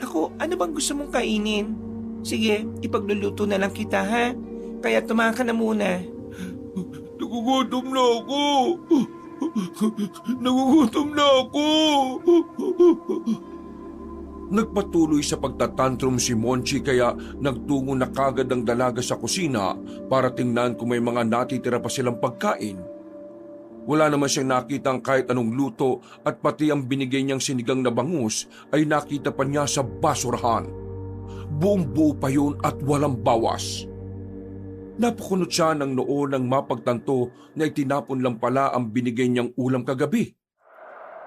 Ako, ano bang gusto mong kainin? Sige, ipagluluto na lang kita, ha? Kaya tumahan ka na muna. Nagugutom na ako. Nagugutom na ako. Nagpatuloy sa pagtatantrum si Monchi kaya nagtungo na kagad ang dalaga sa kusina para tingnan kung may mga natitira pa silang pagkain. Wala naman siyang nakitang kahit anong luto at pati ang binigay niyang sinigang na bangus ay nakita pa niya sa basurahan. Buong buo pa yun at walang bawas. Napakunot siya ng noo nang mapagtanto na itinapon lang pala ang binigay niyang ulam kagabi.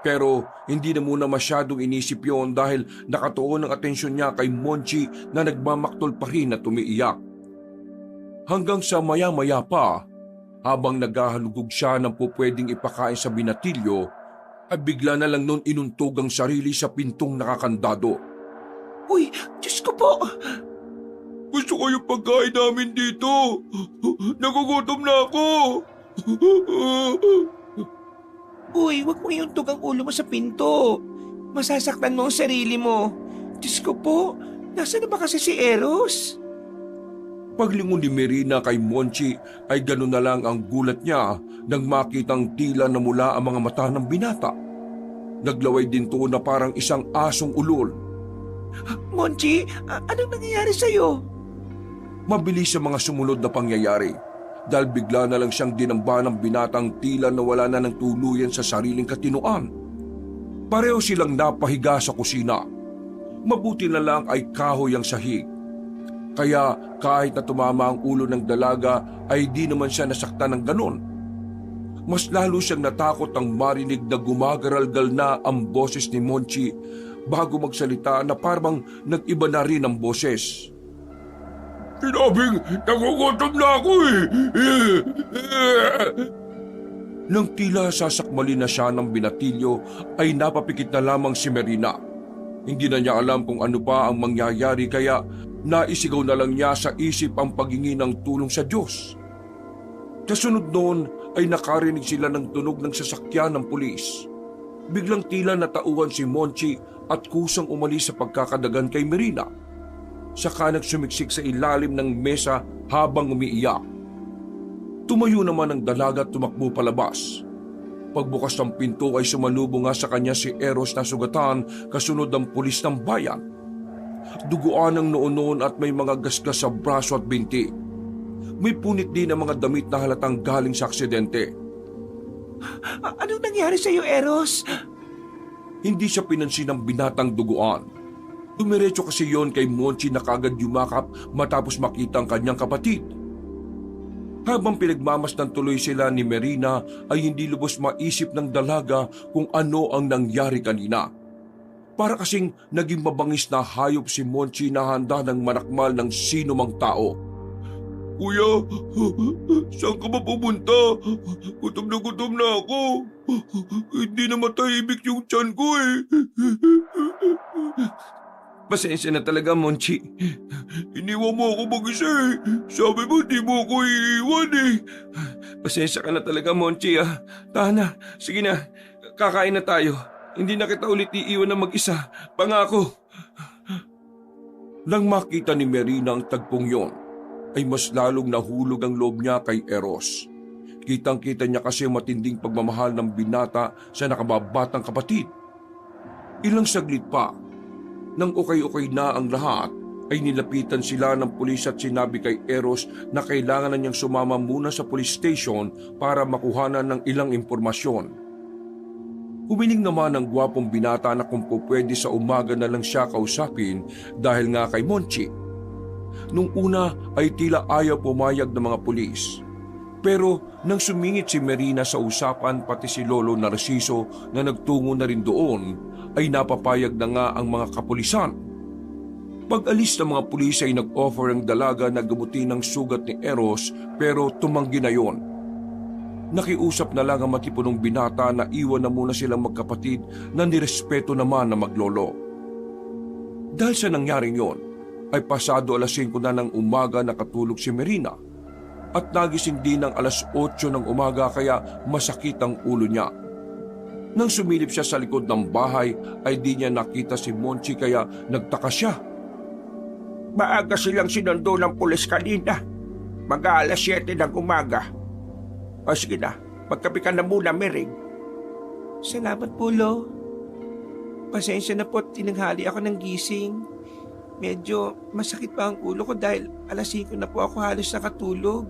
Pero hindi na muna masyadong inisip yon dahil nakatuon ang atensyon niya kay Monchi na nagmamaktol pa rin at umiiyak. Hanggang sa maya-maya pa, habang naghahalugog siya ng pupwedeng ipakain sa binatilyo, ay bigla na lang nun inuntog ang sarili sa pintong nakakandado. Uy, Diyos ko po! Gusto ko yung pagkain namin dito! Nagugutom na ako! Uy, wag mo iuntog ang ulo mo sa pinto. Masasaktan mo ang sarili mo. Diyos ko po, nasaan na ba kasi si Eros? Paglingon ni Merina kay Monchi ay gano'n na lang ang gulat niya nang makitang tila na mula ang mga mata ng binata. Naglaway din to na parang isang asong ulol. Monchi, anong nangyayari sa'yo? Mabilis ang mga sumunod na pangyayari dahil bigla na lang siyang dinamba ng binatang tila na wala na ng tuluyan sa sariling katinuan. Pareho silang napahiga sa kusina. Mabuti na lang ay kahoy ang sahig. Kaya kahit na tumama ang ulo ng dalaga ay di naman siya nasaktan ng ganon. Mas lalo siyang natakot ang marinig na gumagaralgal na ang boses ni Monchi bago magsalita na parang nag-iba na rin ang boses. Sinabing nagugutom na ako eh. Nang tila sasakmali na siya ng binatilyo ay napapikit na lamang si Marina. Hindi na niya alam kung ano pa ang mangyayari kaya naisigaw na lang niya sa isip ang paghingi ng tulong sa Diyos. Kasunod noon ay nakarinig sila ng tunog ng sasakyan ng pulis. Biglang tila natauhan si Monchi at kusang umalis sa pagkakadagan kay Marina. Saka nagsumiksik sa ilalim ng mesa habang umiiyak. Tumayo naman ang dalaga at tumakbo palabas. Pagbukas ng pinto ay sumalubong nga sa kanya si Eros na sugatan kasunod ng pulis ng bayan. Duguan ang noon at may mga gasgas sa braso at binti. May punit din ang mga damit na halatang galing sa aksidente. Anong nangyari sa iyo, Eros? Hindi siya pinansin ng binatang duguan. Dumiretso kasi yon kay Monchi na kagad yumakap matapos makita ang kanyang kapatid. Habang pinagmamasdan tuloy sila ni Marina ay hindi lubos maisip ng dalaga kung ano ang nangyari kanina. Para kasing naging mabangis na hayop si Monchi na handa ng manakmal ng sino mang tao. Kuya, saan ka ba pupunta? Gutom na ako. Hindi na matahimik yung tiyan ko eh. Pasensya na talaga, Monchi. Iniwan mo ako mag-isa eh. Sabi mo di mo ako iiwan eh. Pasensya ka na talaga, Monchi. Tahan na. Sige na. Kakain na tayo. Hindi na kita ulit iiwan na mag-isa. Pangako. Nang makita ni Marina ang tagpong yon, ay mas lalong nahulog ang loob niya kay Eros. Kitang-kita niya kasi matinding pagmamahal ng binata sa nakababatang kapatid. Ilang saglit pa, nang ukay-ukay na ang lahat, ay nilapitan sila ng pulis at sinabi kay Eros na kailangan na niyang sumama muna sa police station para makuhanan ng ilang impormasyon. Humiling naman ang gwapong binata na kung pwede sa umaga na lang siya kausapin dahil nga kay Monchi. Nung una ay tila ayaw pumayag ng mga pulis. Pero nang sumingit si Marina sa usapan pati si Lolo Narciso na nagtungo na rin doon, ay napapayag na nga ang mga kapulisan. Pag-alis ng mga pulis ay nag-offer ang dalaga na gamutin ang sugat ni Eros pero tumanggi na yon. Nakiusap na lang ang matipunong binata na iwan na muna silang magkapatid na nirespeto naman na maglolo. Dahil sa nangyaring yon, ay pasado alas 5 na ng umaga nakatulog si Marina at nagising din ng alas 8 ng umaga kaya masakit ang ulo niya. Nang sumilip siya sa likod ng bahay ay di niya nakita si Monchi kaya nagtaka siya. Maaga silang sinundo ng pulis kanina. Mag-aalas 7 ng umaga. O sige na, magkape ka na muna, Mering. Salamat po, Lo. Pasensya na po at tinanghali ako ng gising. Medyo masakit pa ang ulo ko dahil alas 5 na po ako halos nakatulog.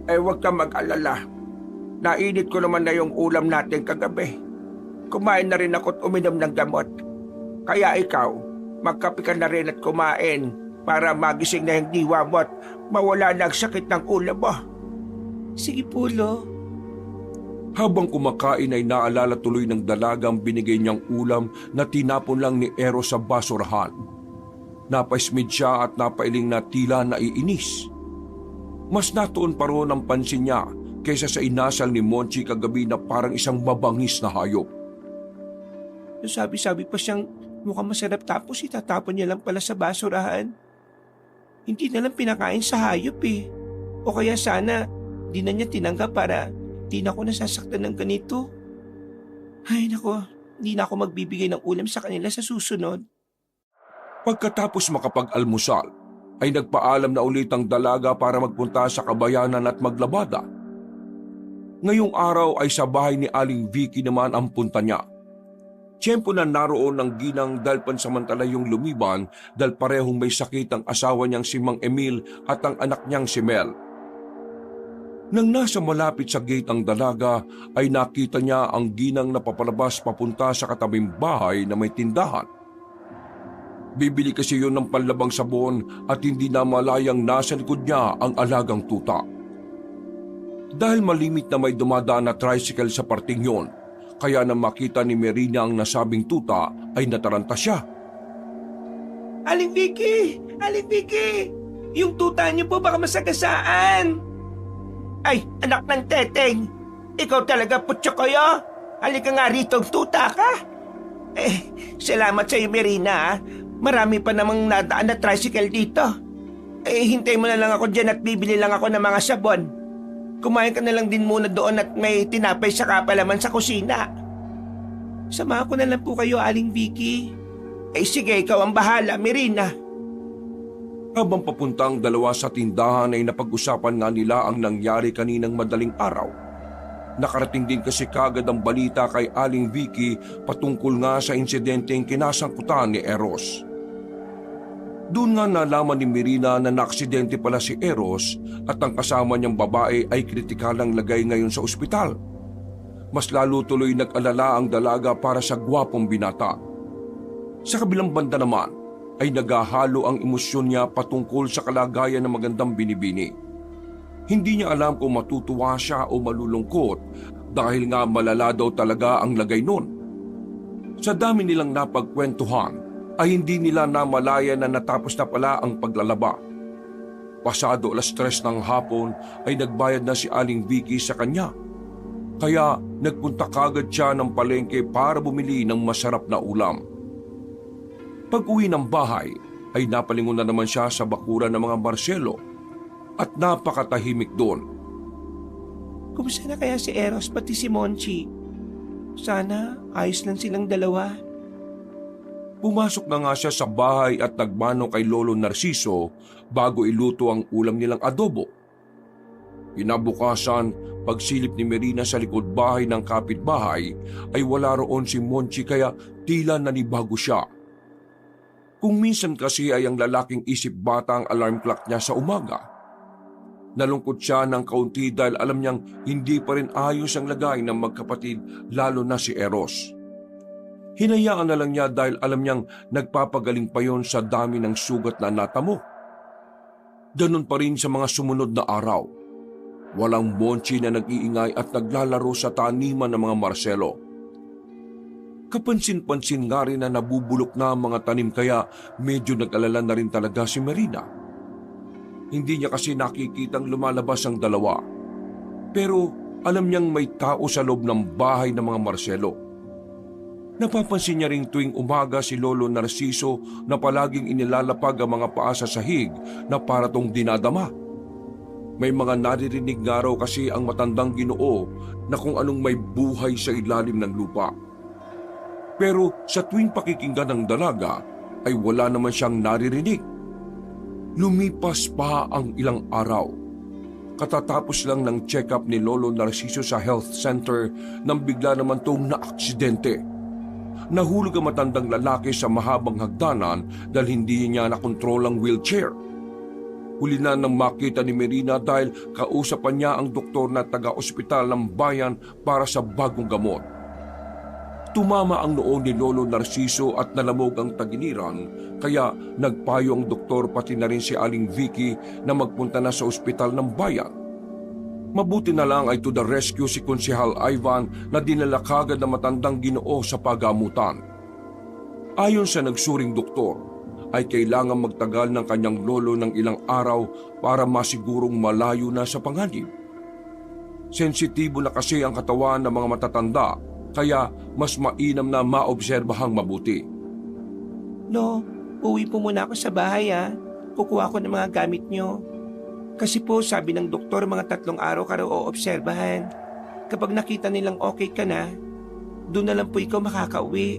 Huwag kang mag-alala. Nainit ko naman na yung ulam natin kagabi. Kumain na rin ako at uminom ng gamot. Kaya ikaw, magkape ka na rin at kumain para magising na yung diwa mo at mawala na ang sakit ng ulo mo. Sige po, Lo. Habang kumakain ay naalala tuloy ng dalagang binigay niyang ulam na tinapon lang ni Eros sa basurahan. Napaismid siya at napailing na tila naiinis. Mas natuon pa roon ang pansin niya kaysa sa inasal ni Monchi kagabi na parang isang mabangis na hayop. Sabi-sabi pa siyang mukhang masarap tapos itatapon niya lang pala sa basurahan. Hindi na lang pinakain sa hayop eh. O kaya sana di na niya tinanggap para di na ako nasasaktan ng ganito. Ay nako, di na ako magbibigay ng ulam sa kanila sa susunod. Pagkatapos makapag-almusal, ay nagpaalam na ulit ang dalaga para magpunta sa kabayanan at maglabada. Ngayong araw ay sa bahay ni Aling Vicky naman ang punta niya. Tiyempo na naroon ng ginang dahil pansamantala yung lumiban dahil parehong may sakit ang asawa niyang si Mang Emil at ang anak niyang si Mel. Nang nasa malapit sa gate ang dalaga ay nakita niya ang ginang na papalabas papunta sa katabing bahay na may tindahan. Bibili kasi yun ng panlabang sabon at hindi na malayang nasa likod niya ang alagang tuta. Dahil malimit na may dumadaan na tricycle sa parting yon, kaya nang makita ni Marina ang nasabing tuta ay nataranta siya. Aling Vicky! Aling Vicky! Yung tuta niyo po baka masagasaan. Ay, anak ng teteng. Ikaw talaga putyo kayo. Halika nga rito, tuta ka. Salamat sa iyo, Merina. Marami pa namang nadaan na tricycle dito. Hintay mo na lang ako dyan at bibili lang ako ng mga sabon. Kumain ka na lang din muna doon at may tinapay sa kapalaman sa kusina. Samahan ko na lang po kayo, Aling Vicky. Sige, ikaw ang bahala, Merina. Habang papunta ang dalawa sa tindahan ay napag-usapan nga nila ang nangyari kaninang madaling araw. Nakarating din kasi kagad ang balita kay Aling Vicky patungkol nga sa insidenteng kinasangkutan ni Eros. Doon nga nalaman ni Merina na naaksidente pala si Eros at ang kasama niyang babae ay kritikalang lagay ngayon sa ospital. Mas lalo tuloy nag-alala ang dalaga para sa gwapong binata. Sa kabilang banda naman ay naghahalo ang emosyon niya patungkol sa kalagayan ng magandang binibini. Hindi niya alam kung matutuwa siya o malulungkot dahil nga malala daw talaga ang lagay nun. Sa dami nilang napagkwentuhan ay hindi nila namalaya na natapos na pala ang paglalaba. Pasado 3:00 ng hapon ay nagbayad na si Aling Vicky sa kanya. Kaya nagpunta kagad siya ng palengke para bumili ng masarap na ulam. Pag-uwi ng bahay ay napalingon na naman siya sa bakuran ng mga Marcelo at napakatahimik doon. Kumusta na kaya si Eros pati si Monchi? Sana ayos lang silang dalawa. Pumasok na nga siya sa bahay at nagmano kay Lolo Narciso bago iluto ang ulam nilang adobo. Kinabukasan, pagsilip ni Merina sa likod bahay ng kapitbahay ay wala roon si Monchi kaya tila nanibago siya. Kung minsan kasi ay ang lalaking isip bata ang alarm clock niya sa umaga. Nalungkot siya ng kaunti dahil alam niyang hindi pa rin ayos ang lagay ng magkapatid lalo na si Eros. Hinayaan na lang niya dahil alam niyang nagpapagaling pa yon sa dami ng sugat na natamo. Ganun pa rin sa mga sumunod na araw. Walang Monchi na nag-iingay at naglalaro sa taniman ng mga Marcelo. Kapansin-pansin nga rin na nabubulok na ang mga tanim kaya medyo nag-alala na rin talaga si Merina. Hindi niya kasi nakikitang lumalabas ang dalawa. Pero alam niyang may tao sa loob ng bahay ng mga Marcelo. Napapansin niya ring tuwing umaga si Lolo Narciso na palaging inilalapag ang mga paa sa sahig na para tong dinadama. May mga naririnig nga raw kasi ang matandang Ginoo na kung anong may buhay sa ilalim ng lupa. Pero sa tuwing pakikinggan ng dalaga ay wala naman siyang naririnig. Lumipas pa ang ilang araw. Katatapos lang ng check-up ni Lolo Narciso sa health center nang bigla naman tong naaksidente. Nahulog ang matandang lalaki sa mahabang hagdanan dahil hindi niya nakontrol ang wheelchair. Huli na nang makita ni Merina dahil kausapan niya ang doktor na taga-ospital ng bayan para sa bagong gamot. Tumama ang noo ni Lolo Narciso at nalamog ang tagiliran kaya nagpayo ang doktor pati na rin si Aling Vicky na magpunta na sa ospital ng bayan. Mabuti na lang ay to the rescue si Konsehal Ivan na dinala kagad na matandang Ginoo sa pagamutan. Ayon sa nagsuring doktor, ay kailangan magtagal ng kanyang lolo ng ilang araw para masigurong malayo na sa panganib. Sensitibo na kasi ang katawan ng mga matatanda kaya mas mainam na maobserbahang mabuti. Lo, uwi po muna ako sa bahay Kukuha ko ng mga gamit nyo. Kasi po sabi ng doktor mga 3 araw ka raw oobserbahan. Kapag nakita nilang okay ka na, doon na lang po ikaw makakauwi.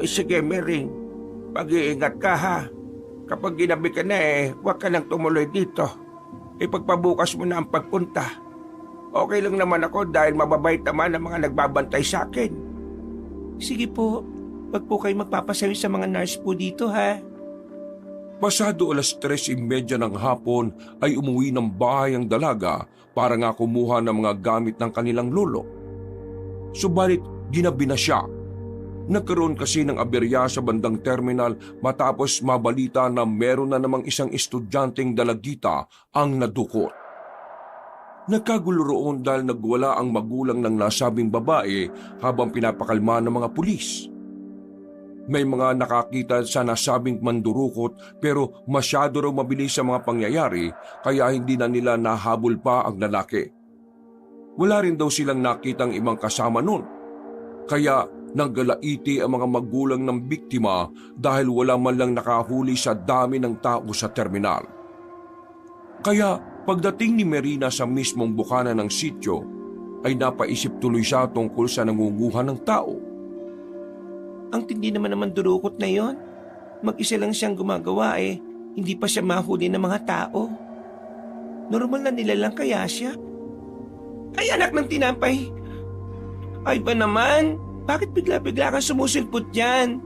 Sige, Mering. Pag-iingat ka ha. Kapag ginabi ka na huwag ka nang tumuloy dito. Ipagpabukas mo na ang pagpunta. Okay lang naman ako dahil mababait naman ang mga nagbabantay sa akin. Sige po, wag po kayo magpapasawi sa mga nurse po dito ha. Pasado 3:30 ng hapon ay umuwi ng bahay ang dalaga para nga kumuha ng mga gamit ng kanilang lolo. Subalit ginabi na siya. Nagkaroon kasi ng aberya sa bandang terminal matapos mabalita na meron na namang isang estudyanteng dalagita ang nadukot. Nagkagulo roon dahil nagwala ang magulang ng nasabing babae habang pinapakalma ng mga pulis. May mga nakakita sa nasabing mandurukot pero masyado raw mabilis sa mga pangyayari kaya hindi na nila nahabol pa ang lalaki. Wala rin daw silang nakitang ibang kasama nun. Kaya naggalaiti ang mga magulang ng biktima dahil wala man lang nakahuli sa dami ng tao sa terminal. Kaya pagdating ni Marina sa mismong bukana ng sityo, ay napaisip tuloy siya tungkol sa nangunguhan ng tao. Ang tindi naman durukot na yon. Mag-isa lang siyang gumagawa hindi pa siya mahuli ng mga tao. Normal na nilalang kaya siya. Ay anak ng tinampay! Ay ba naman? Bakit bigla-bigla kang sumusulpot dyan?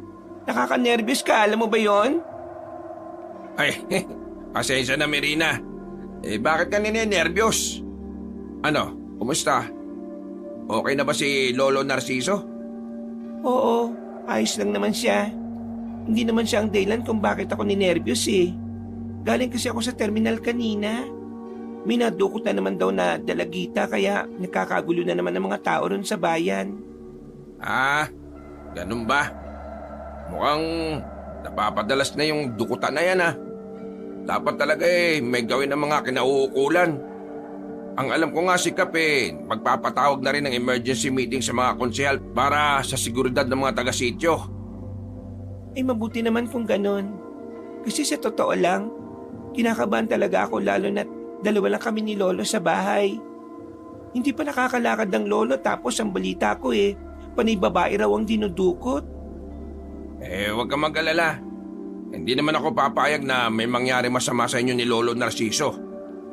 Nakaka-nervous ka, alam mo ba yon? Ay, pasensya na Marina. Bakit ka ninenervyos? Ano, kumusta? Okay na ba si Lolo Narciso? Oo, ayos lang naman siya. Hindi naman siya ang dahilan kung bakit ako ninervyos Galing kasi ako sa terminal kanina. May nadukot na naman daw na dalagita kaya nakakagulo na naman ng mga tao ron sa bayan. Ah, ganun ba? Mukhang napapadalas na yung dukutan na yan Dapat talaga may gawin ng mga kinauukulan. Ang alam ko nga si Kap magpapatawag na rin ng emergency meeting sa mga konsehal para sa seguridad ng mga taga-sityo. Ay mabuti naman kung ganun. Kasi sa totoo lang, kinakabahan talaga ako lalo na dalawa lang kami ni Lolo sa bahay. Hindi pa nakakalakad ng Lolo tapos ang balita ko panay babae raw ang dinudukot. Huwag kang mag-alala. Hindi naman ako papayag na may mangyari masama sa inyo ni Lolo Narciso.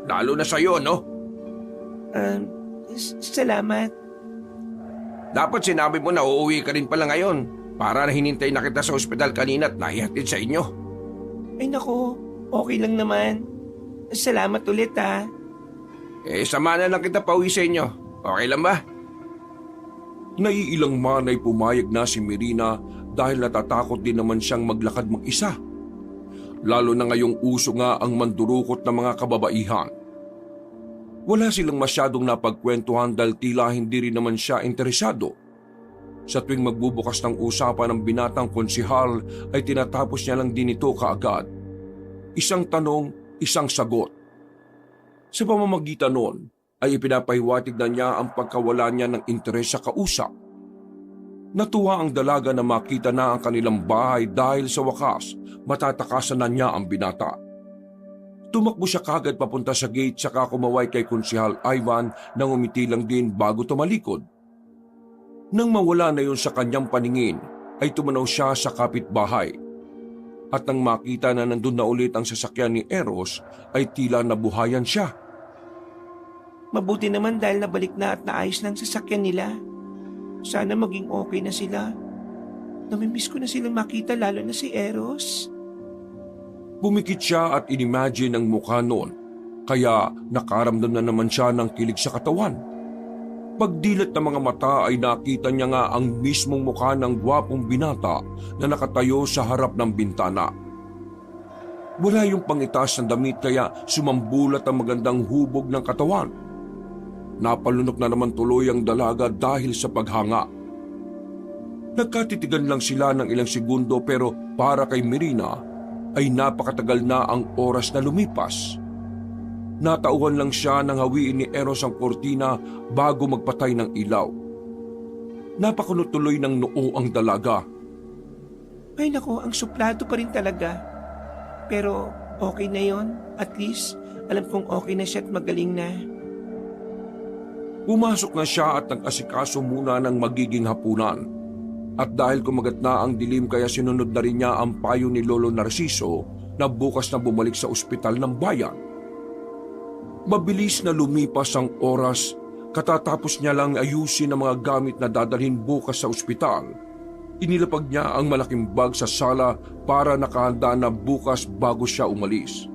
Lalo na sa'yo, no? Salamat. Dapat sinabi mo na uuwi ka rin pala ngayon para hinintay na kita sa ospital kanina at naihatid sa inyo. Ay nako, okay lang naman. Salamat ulit Sama na lang kita pauwi sa inyo. Okay lang ba? Naiilang man ay pumayag na si Marina dahil natatakot din naman siyang maglakad mag-isa. Lalo na ngayong uso nga ang mandurukot ng mga kababaihan. Wala silang masyadong napagkwentuhan dahil tila hindi rin naman siya interesado. Sa tuwing magbubukas ng usapan ng binatang konsihal ay tinatapos niya lang din ito kaagad. Isang tanong, isang sagot. Sa pamamagitan nun ay ipinapahiwatig na niya ang pagkawala niya ng interes sa kausap. Natuwa ang dalaga na makita na ang kanilang bahay dahil sa wakas matatakasan na niya ang binata. Tumakbo siya kagad papunta sa gate saka kumaway kay Konsehal Ivan nang umiti lang din bago tumalikod. Nang mawala na yun sa kanyang paningin ay tumanaw siya sa kapitbahay. At nang makita na nandun na ulit ang sasakyan ni Eros ay tila nabuhayan siya. Mabuti naman dahil nabalik na at naayos ng sasakyan nila. Sana maging okay na sila. Namimiss ko na silang makita lalo na si Eros. Bumikit siya at inimagine ang mukha noon, kaya nakaramdam na naman siya ng kilig sa katawan. Pagdilat ng mga mata ay nakita niya nga ang mismong mukha ng gwapong binata na nakatayo sa harap ng bintana. Wala yung pangitas ng damit kaya sumambulat ang magandang hubog ng katawan. Napalunok na naman tuloy ang dalaga dahil sa paghanga. Nagkatitigan lang sila ng ilang segundo pero para kay Marina ay napakatagal na ang oras na lumipas. Natauhan lang siya nang hawiin ni Eros ang kortina bago magpatay ng ilaw. Napakunot tuloy ng noo ang dalaga. Ay nako, ang suplado pa rin talaga. Pero okay na yon. At least alam kong okay na siya at magaling na. Pumasok na siya at nag-asikaso muna ng magiging hapunan. At dahil kumagat na ang dilim kaya sinunod na rin niya ang payo ni Lolo Narciso na bukas na bumalik sa ospital ng bayan. Mabilis na lumipas ang oras, katatapos niya lang ayusin ang mga gamit na dadalhin bukas sa ospital. Inilapag niya ang malaking bag sa sala para nakahanda na bukas bago siya umalis.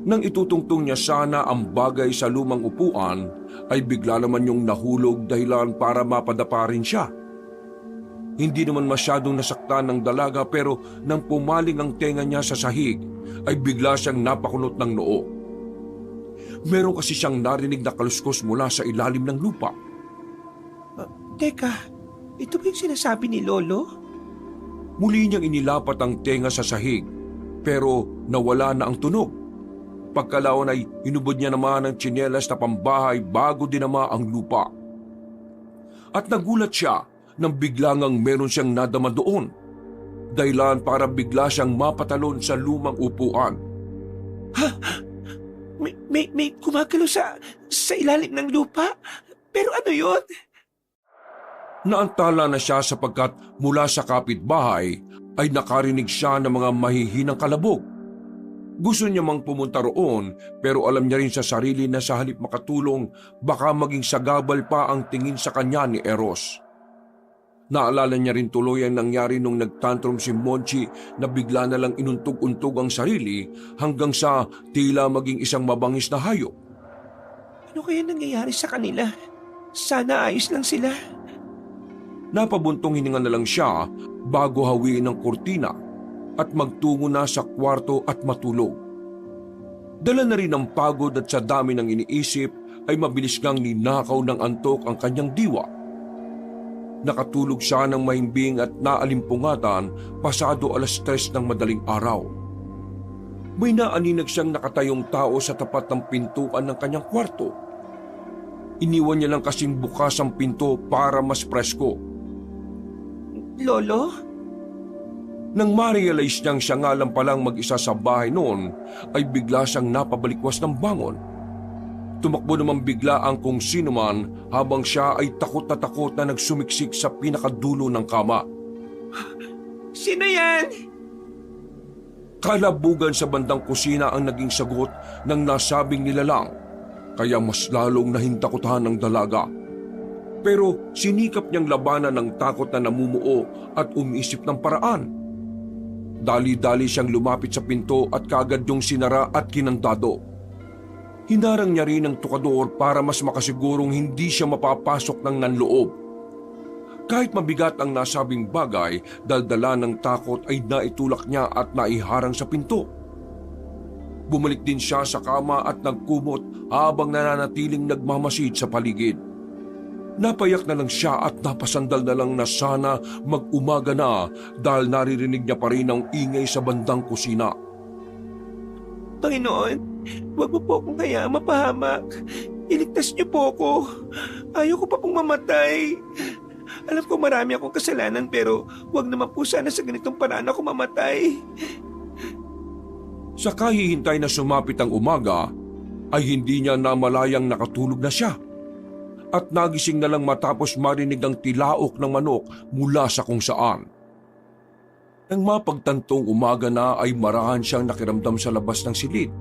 Nang itutungtong niya sana ang bagay sa lumang upuan, ay bigla naman yung nahulog dahilan para mapadapa rin siya. Hindi naman masyadong nasaktan ng dalaga pero nang pumaling ang tenga niya sa sahig, ay bigla siyang napakunot ng noo. Meron kasi siyang narinig na kaluskos mula sa ilalim ng lupa. Teka, ito ba yung sinasabi ni Lolo? Muli niyang inilapat ang tenga sa sahig, pero nawala na ang tunog. Pagkalaon ay inubod niya naman ang tsinelas na pambahay bago dinama ang lupa. At nagulat siya nang biglangang meron siyang nadama doon. Dahilan para bigla siyang mapatalon sa lumang upuan. May gumagalaw sa ilalim ng lupa. Pero ano yun? Naantala na siya sapagkat mula sa kapitbahay ay nakarinig siya ng mga mahihinang kalabog. Gusto niya mang pumunta roon pero alam niya rin sa sarili na sa halip makatulong baka maging sagabal pa ang tingin sa kanya ni Eros. Naalala niya rin tuloy ang nangyari nung nagtantrum si Monchi na bigla na lang inuntog-untog ang sarili hanggang sa tila maging isang mabangis na hayop. Ano kaya nangyayari sa kanila? Sana ayos lang sila. Napabuntong hininga na lang siya bago hawiin ang kurtina at magtungo na sa kwarto at matulog. Dala na rin ang pagod at sa dami ng iniisip ay mabilis kang ninakaw ng antok ang kanyang diwa. Nakatulog siya ng mahimbing at naalimpungatan pasado 3:00 ng madaling araw. May naaninag siyang nakatayong tao sa tapat ng pintuan ng kanyang kwarto. Iniwan niya lang kasing bukas ang pinto para mas presko. Lolo? Nang ma-realize niyang siya nga lang palang mag-isa sa bahay noon, ay bigla siyang napabalikwas ng bangon. Tumakbo naman bigla ang kung sino man habang siya ay takot na nagsumiksik sa pinakadulo ng kama. Sino yan? Kalabugan sa bandang kusina ang naging sagot ng nasabing nilalang, kaya mas lalong nahintakutan ng dalaga. Pero sinikap niyang labanan ng takot na namumuo at umiisip ng paraan. Dali-dali siyang lumapit sa pinto at kaagad yung sinara at kinandado. Hinarang niya rin ang tukador para mas makasigurong hindi siya mapapasok ng nanloob. Kahit mabigat ang nasabing bagay, daldala ng takot ay naitulak niya at naiharang sa pinto. Bumalik din siya sa kama at nagkumot habang nananatiling nagmamasid sa paligid. Napayak na lang siya at napasandal na lang na sana mag-umaga na dahil naririnig niya pa rin ang ingay sa bandang kusina. Panginoon, huwag mo po akong hayaang mapahamak. Iligtas niyo po ako. Ayaw ko pa pong mamatay. Alam ko marami akong kasalanan pero huwag naman po sana sa ganitong paraan ako mamatay. Sa kahihintay na sumapit ang umaga, ay hindi niya namalayang nakatulog na siya. At nagising na lang matapos marinig ang tilaok ng manok mula sa kung saan. Nang mapagtantong umaga na ay marahan siyang nakiramdam sa labas ng silid.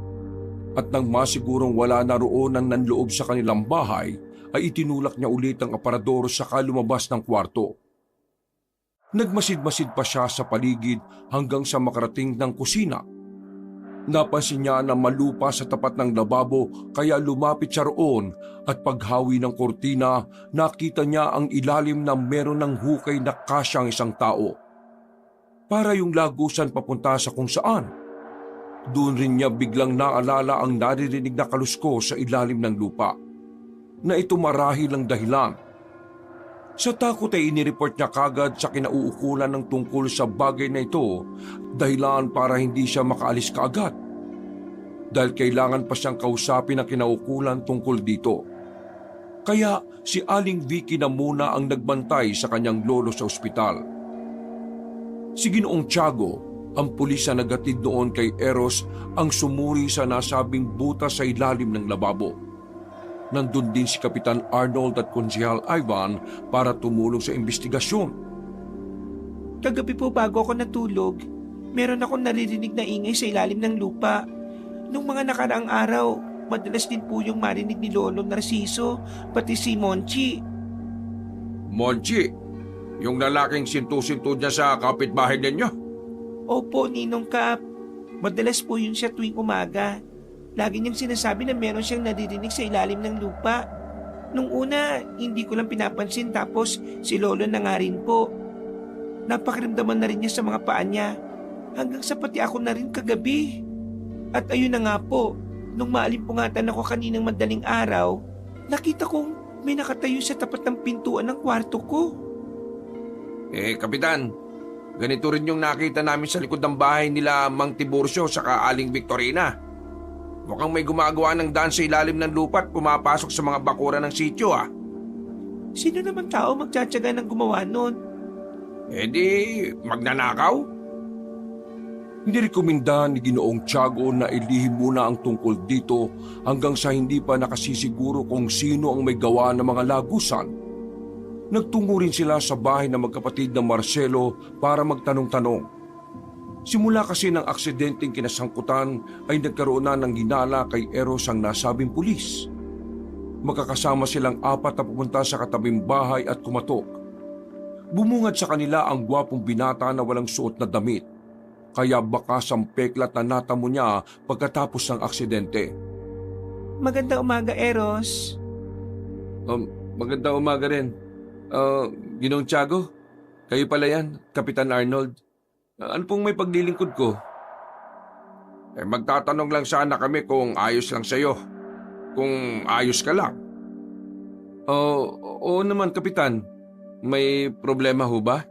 At nang masigurong wala na roon ang nanloob sa kanilang bahay, ay itinulak niya ulit ang aparador saka lumabas ng kwarto. Nagmasid-masid pa siya sa paligid hanggang sa makarating ng kusina. Napansin niya na malupa sa tapat ng lababo kaya lumapit siya roon at paghawi ng kortina nakita niya ang ilalim na meron ng hukay na kasyang isang tao. Para yung lagusan papunta sa kung saan. Doon rin niya biglang naalala ang naririnig na kalusko sa ilalim ng lupa. Na ito marahil ang dahilan. Sa takot ay inireport niya kagad sa kinauukulan ng tungkol sa bagay na ito dahilan para hindi siya makaalis kaagad. Dahil kailangan pa siyang kausapin ang kinauukulan tungkol dito. Kaya si Aling Vicky na muna ang nagbantay sa kanyang lolo sa ospital. Si Ginoong Tiago, ang pulis na nagatid noon kay Eros ang sumuri sa nasabing butas sa ilalim ng lababo. Nandun din si Kapitan Arnold at Konsehal Ivan para tumulong sa investigasyon. Kagabi po bago ako natulog, meron akong naririnig na ingay sa ilalim ng lupa. Nung mga nakaraang araw, madalas din po yung marinig ni Lolo Narciso, pati si Monchi. Monchi, yung lalaking sintu-sintu niya sa kapitbahay ninyo? Opo, Ninong Kap. Madalas po yun siya tuwing umaga. Lagi niyang sinasabi na meron siyang naririnig sa ilalim ng lupa. Nung una, hindi ko lang pinapansin tapos si Lolo na nga rin po. Napakiramdaman na rin niya sa mga paa niya. Hanggang sa pati ako na rin kagabi. At ayun na nga po, nung maalimpungatan ako kaninang madaling araw, nakita kong may nakatayo sa tapat ng pintuan ng kwarto ko. Kapitan, ganito rin yung nakita namin sa likod ng bahay nila Mang Tiburcio saka Aling Victorina. Mukhang may gumagawa ng daan sa ilalim ng lupa at pumapasok sa mga bakuran ng sityo ah. Sino naman tao magtsatsaga ng gumawa nun? Eh di, magnanakaw? Nirekomenda ni Ginoong Tiago na ilihim muna ang tungkol dito hanggang sa hindi pa nakasisiguro kung sino ang may gawa ng mga lagusan. Nagtungo rin sila sa bahay ng magkapatid na Marcelo para magtanong-tanong. Simula kasi ng aksidenteng kinasangkutan ay nagkaroon na ng ginala kay Eros ang nasabing pulis. Magkakasama silang apat na pumunta sa katabing bahay at kumatok. Bumungad sa kanila ang gwapong binata na walang suot na damit. Kaya baka sampeklat na natamo niya pagkatapos ng aksidente. Magandang umaga, Eros. Magandang umaga rin. Ginoong Tiago, kayo pala yan, Kapitan Arnold. Ano pong may paglilingkod ko? Eh magtatanong lang sana kami kung ayos lang sa'yo. Kung ayos ka lang. Oo naman, Kapitan. May problema ho ba?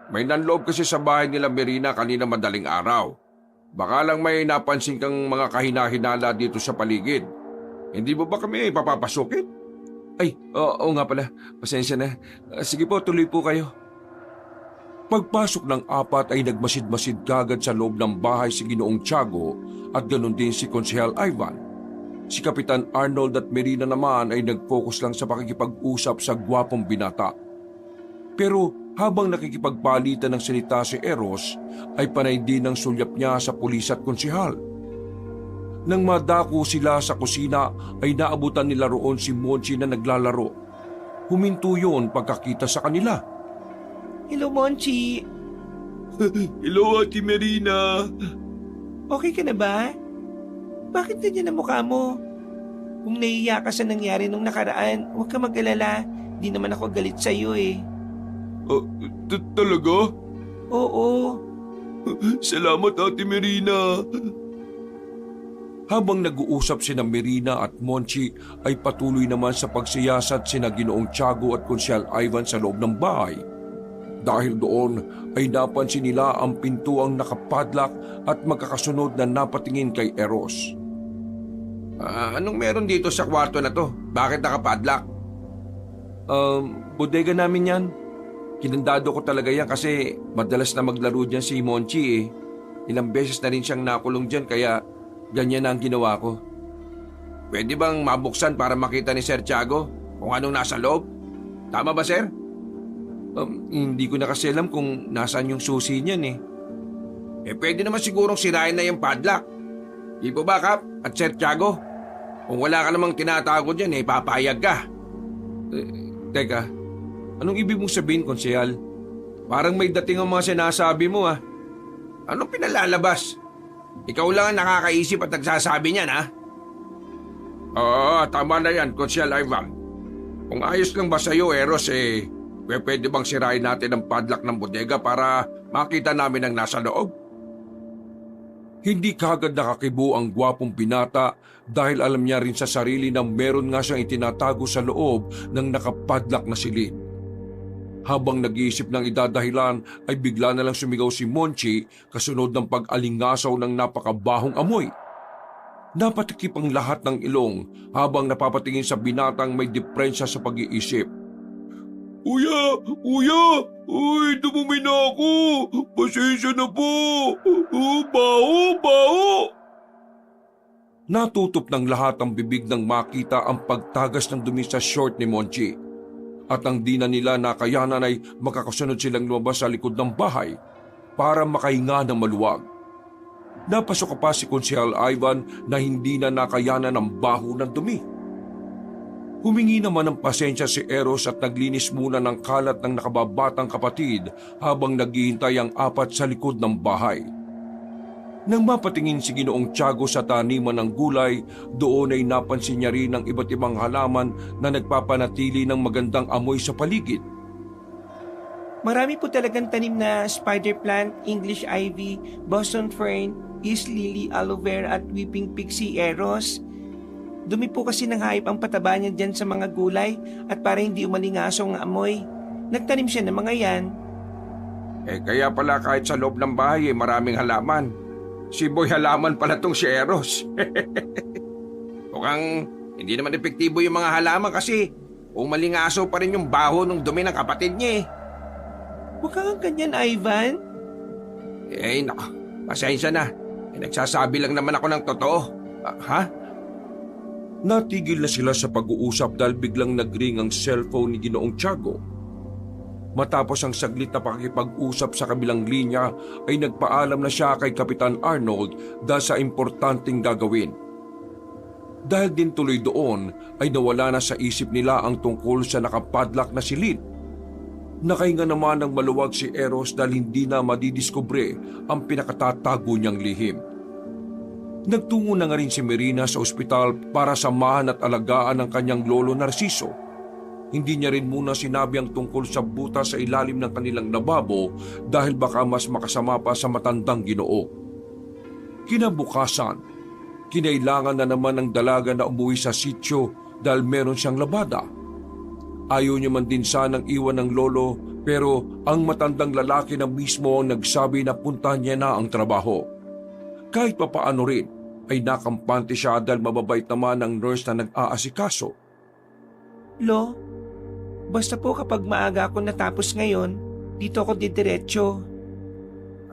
May nanloob kasi sa bahay nila Merina kanina madaling araw. Baka lang may napansin kang mga kahina-hinala dito sa paligid. Hindi mo ba kami papapasukin? Ay, oo nga pala. Pasensya na. Sige po, tuloy po kayo. Pagpasok ng apat ay nagmasid-masid kagad sa loob ng bahay si Ginoong Tiago at ganun din si Konsehal Ivan. Si Kapitan Arnold at Merina naman ay nag-focus lang sa pakikipag-usap sa gwapong binata. Pero habang nakikipagpalitan ng salita si Eros, ay panay din ang sulyap niya sa pulis at konsehal. Nang madako sila sa kusina ay naabutan nila roon si Monchi na naglalaro. Huminto yun pagkakita sa kanila. Hello, Monchi. Hello, Ate Merina. Okay ka na ba? Bakit ganyan ang mukha mo? Kung nahiya ka sa nangyari nung nakaraan, huwag ka mag-alala. Di naman ako galit sa'yo eh. Talaga? Oo. Salamat, Ate Merina. Habang nag-uusap sina Merina at Monchi ay patuloy naman sa pagsiyasat sina Ginoong Tiago at Konsehal Ivan sa loob ng bahay. Dahil doon ay napansin nila ang pintuang nakapadlak at magkakasunod na napatingin kay Eros. Anong meron dito sa kwarto na to? Bakit nakapadlak? Bodega namin yan. Kinandado ko talaga yan kasi madalas na maglaro dyan si Monchi eh. Ilang beses na rin siyang nakulong dyan kaya ganyan na ang ginawa ko. Pwede bang mabuksan para makita ni Sir Tiago kung anong nasa loob? Tama ba, Sir? Hindi ko na kasi alam kung nasaan yung susi niyan eh. Pwede naman sigurong sirain na yung padlock. Di po ba, Kap? At Sir Tiago? Kung wala ka namang tinatago dyan, papayag ka. Teka, anong ibig mong sabihin, Konsehal? Parang may dating ang mga sinasabi mo ah. Anong pinalalabas? Ikaw lang ang nakakaisip at nagsasabi niyan, ha? Oo, tama na yan, Konsehal Ivan. Kung ayos lang ba sa'yo, Eros, pwede bang sirain natin ang padlock ng bodega para makita namin ang nasa loob? Hindi kagad nakakibo ang gwapong binata dahil alam niya rin sa sarili na meron nga siyang itinatago sa loob ng nakapadlak na silid. Habang nag-iisip ng idadahilan ay bigla na lang sumigaw si Monchi kasunod ng pag-alingasaw ng napakabahong amoy. Napatikip ang lahat ng ilong habang napapatingin sa binatang may depresya sa pag-iisip. Uya! Uy, dumumi na ako! Pasensya na po! Baho! Natutop ng lahat ang bibig nang makita ang pagtagas ng dumi sa short ni Monchi. At ang di na nila nakayanan ay makakasunod silang lumabas sa likod ng bahay para makahinga ng maluwag. Napasok pa si Konsehal Ivan na hindi na nakayanan ng baho ng dumi. Humingi naman ng pasensya si Eros at naglinis muna ng kalat ng nakababatang kapatid habang naghihintay ang apat sa likod ng bahay. Nang mapatingin si Ginoong Tiago sa taniman ng gulay, doon ay napansin niya rin ang iba't ibang halaman na nagpapanatili ng magandang amoy sa paligid. Marami po talagang tanim na spider plant, English ivy, Boston fern, East lily, aloe vera at weeping pixie, Eros. Dumi po kasi ng hayop ang pataba niya dyan sa mga gulay at para hindi umalingaso ang amoy. Nagtanim siya ng mga yan. Kaya pala kahit sa loob ng bahay maraming halaman. Si Boy halaman pala tong si Eros. Mukhang hindi naman epektibo yung mga halaman kasi umalingaso pa rin yung baho ng dumi ng kapatid niya eh. Huwag kang ganyan, Ivan. Nako, pasensya na. Nagsasabi lang naman ako ng totoo. Ha? Natigil na sila sa pag-uusap dahil biglang nagring ang cellphone ni Ginoong Tiago. Matapos ang saglit na pakikipag-usap sa kabilang linya ay nagpaalam na siya kay Kapitan Arnold dahil sa importanteng gagawin. Dahil din tuloy doon ay nawala na sa isip nila ang tungkol sa nakapadlak na silid. Nakahinga naman ng maluwag si Eros dahil hindi na madidiskubre ang pinakatatago niyang lihim. Nagtungo na nga rin si Marina sa ospital para samahan at alagaan ang kanyang lolo Narciso. Hindi niya rin muna sinabi ang tungkol sa butas sa ilalim ng kanilang lababo dahil baka mas makasama pa sa matandang Ginoo. Kinabukasan, kinailangan na naman ng dalaga na umuwi sa sityo dahil meron siyang labada. Ayaw niya man din sanang iwan ng lolo pero ang matandang lalaki na mismo ang nagsabi na puntahan niya na ang trabaho. Kahit papaano rin ay nakampante siya dahil mababait naman ang nurse na nag-aasikaso. Lo, basta po kapag maaga ako natapos ngayon, dito ako didiretso.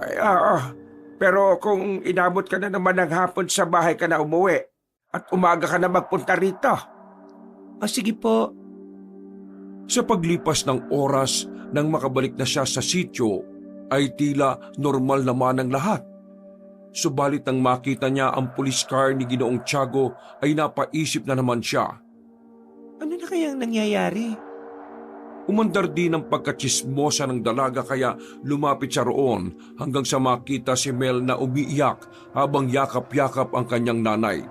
Ay, pero kung inabot ka na naman ng hapon sa bahay ka na umuwi at umaga ka na magpunta rito. Sige po. Sa paglipas ng oras nang makabalik na siya sa sityo ay tila normal naman ang lahat. Subalit nang makita niya ang police car ni Ginoong Tiago ay napaisip na naman siya. Ano na kayang nangyayari? Umandar din ang pagkatsismosa ng dalaga kaya lumapit siya roon hanggang sa makita si Mel na umiiyak habang yakap-yakap ang kanyang nanay.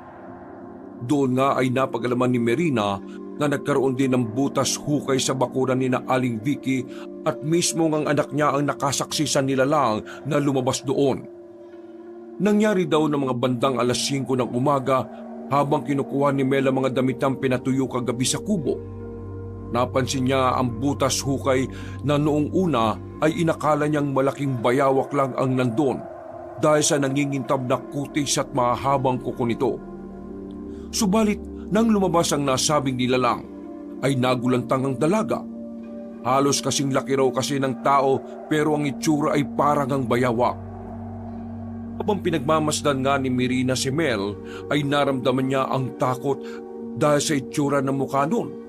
Doon nga ay napagalaman ni Marina na nagkaroon din ng butas hukay sa bakuran ni na Aling Vicky at mismo ang anak niya ang nakasaksi sa nilalang na lumabas doon. Nangyari daw ng mga bandang alas 5 ng umaga habang kinukuha ni Mel ang mga damitang pinatuyo kagabi sa kubo. Napansin niya ang butas hukay na noong una ay inakala niyang malaking bayawak lang ang nandun dahil sa nangingintab na kutis at mahabang kuko nito. Subalit nang lumabas ang nasabing nilalang ay nagulantang ang dalaga. Halos kasing laki raw kasi ng tao pero ang itsura ay parang ang bayawak. Habang pinagmamasdan nga ni Marina si Mel ay naramdaman niya ang takot dahil sa itsura ng mukha nun.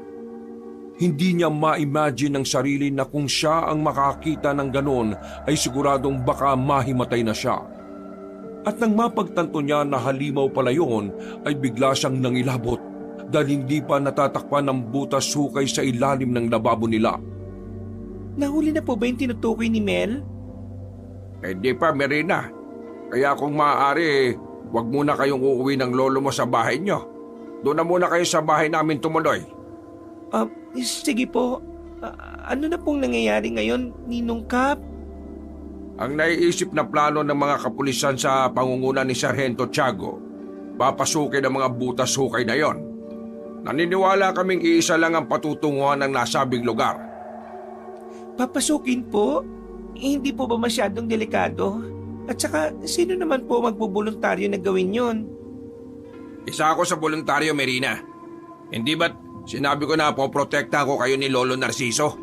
Hindi niya ma-imagine ang sarili na kung siya ang makakita ng ganon ay siguradong baka mahimatay na siya. At nang mapagtanto niya na halimaw pala yun ay bigla siyang nangilabot dahil hindi pa natatakpan ng butas hukay sa ilalim ng lababo nila. Nahuli na po ba yung tinutukoy ni Mel? Di pa, Marina. Kaya kung maaari, wag muna kayong uuwi ng lolo mo sa bahay niyo. Doon na muna kayo sa bahay namin tumuloy. Sige po. Ano na pong nangyayari ngayon, Ninong Kap? Ang naiisip na plano ng mga kapulisan sa pangunguna ni Sargento Tiago, papasukin ang mga butas hukay na yon. Naniniwala kaming iisa lang ang patutunguhan ng nasabing lugar. Papasukin po? Hindi po ba masyadong delikado? At saka, sino naman po magbubuluntaryo na gawin yon? Isa ako sa voluntaryo, Marina. Hindi ba't sinabi ko na poprotektahan ko kayo ni Lolo Narciso?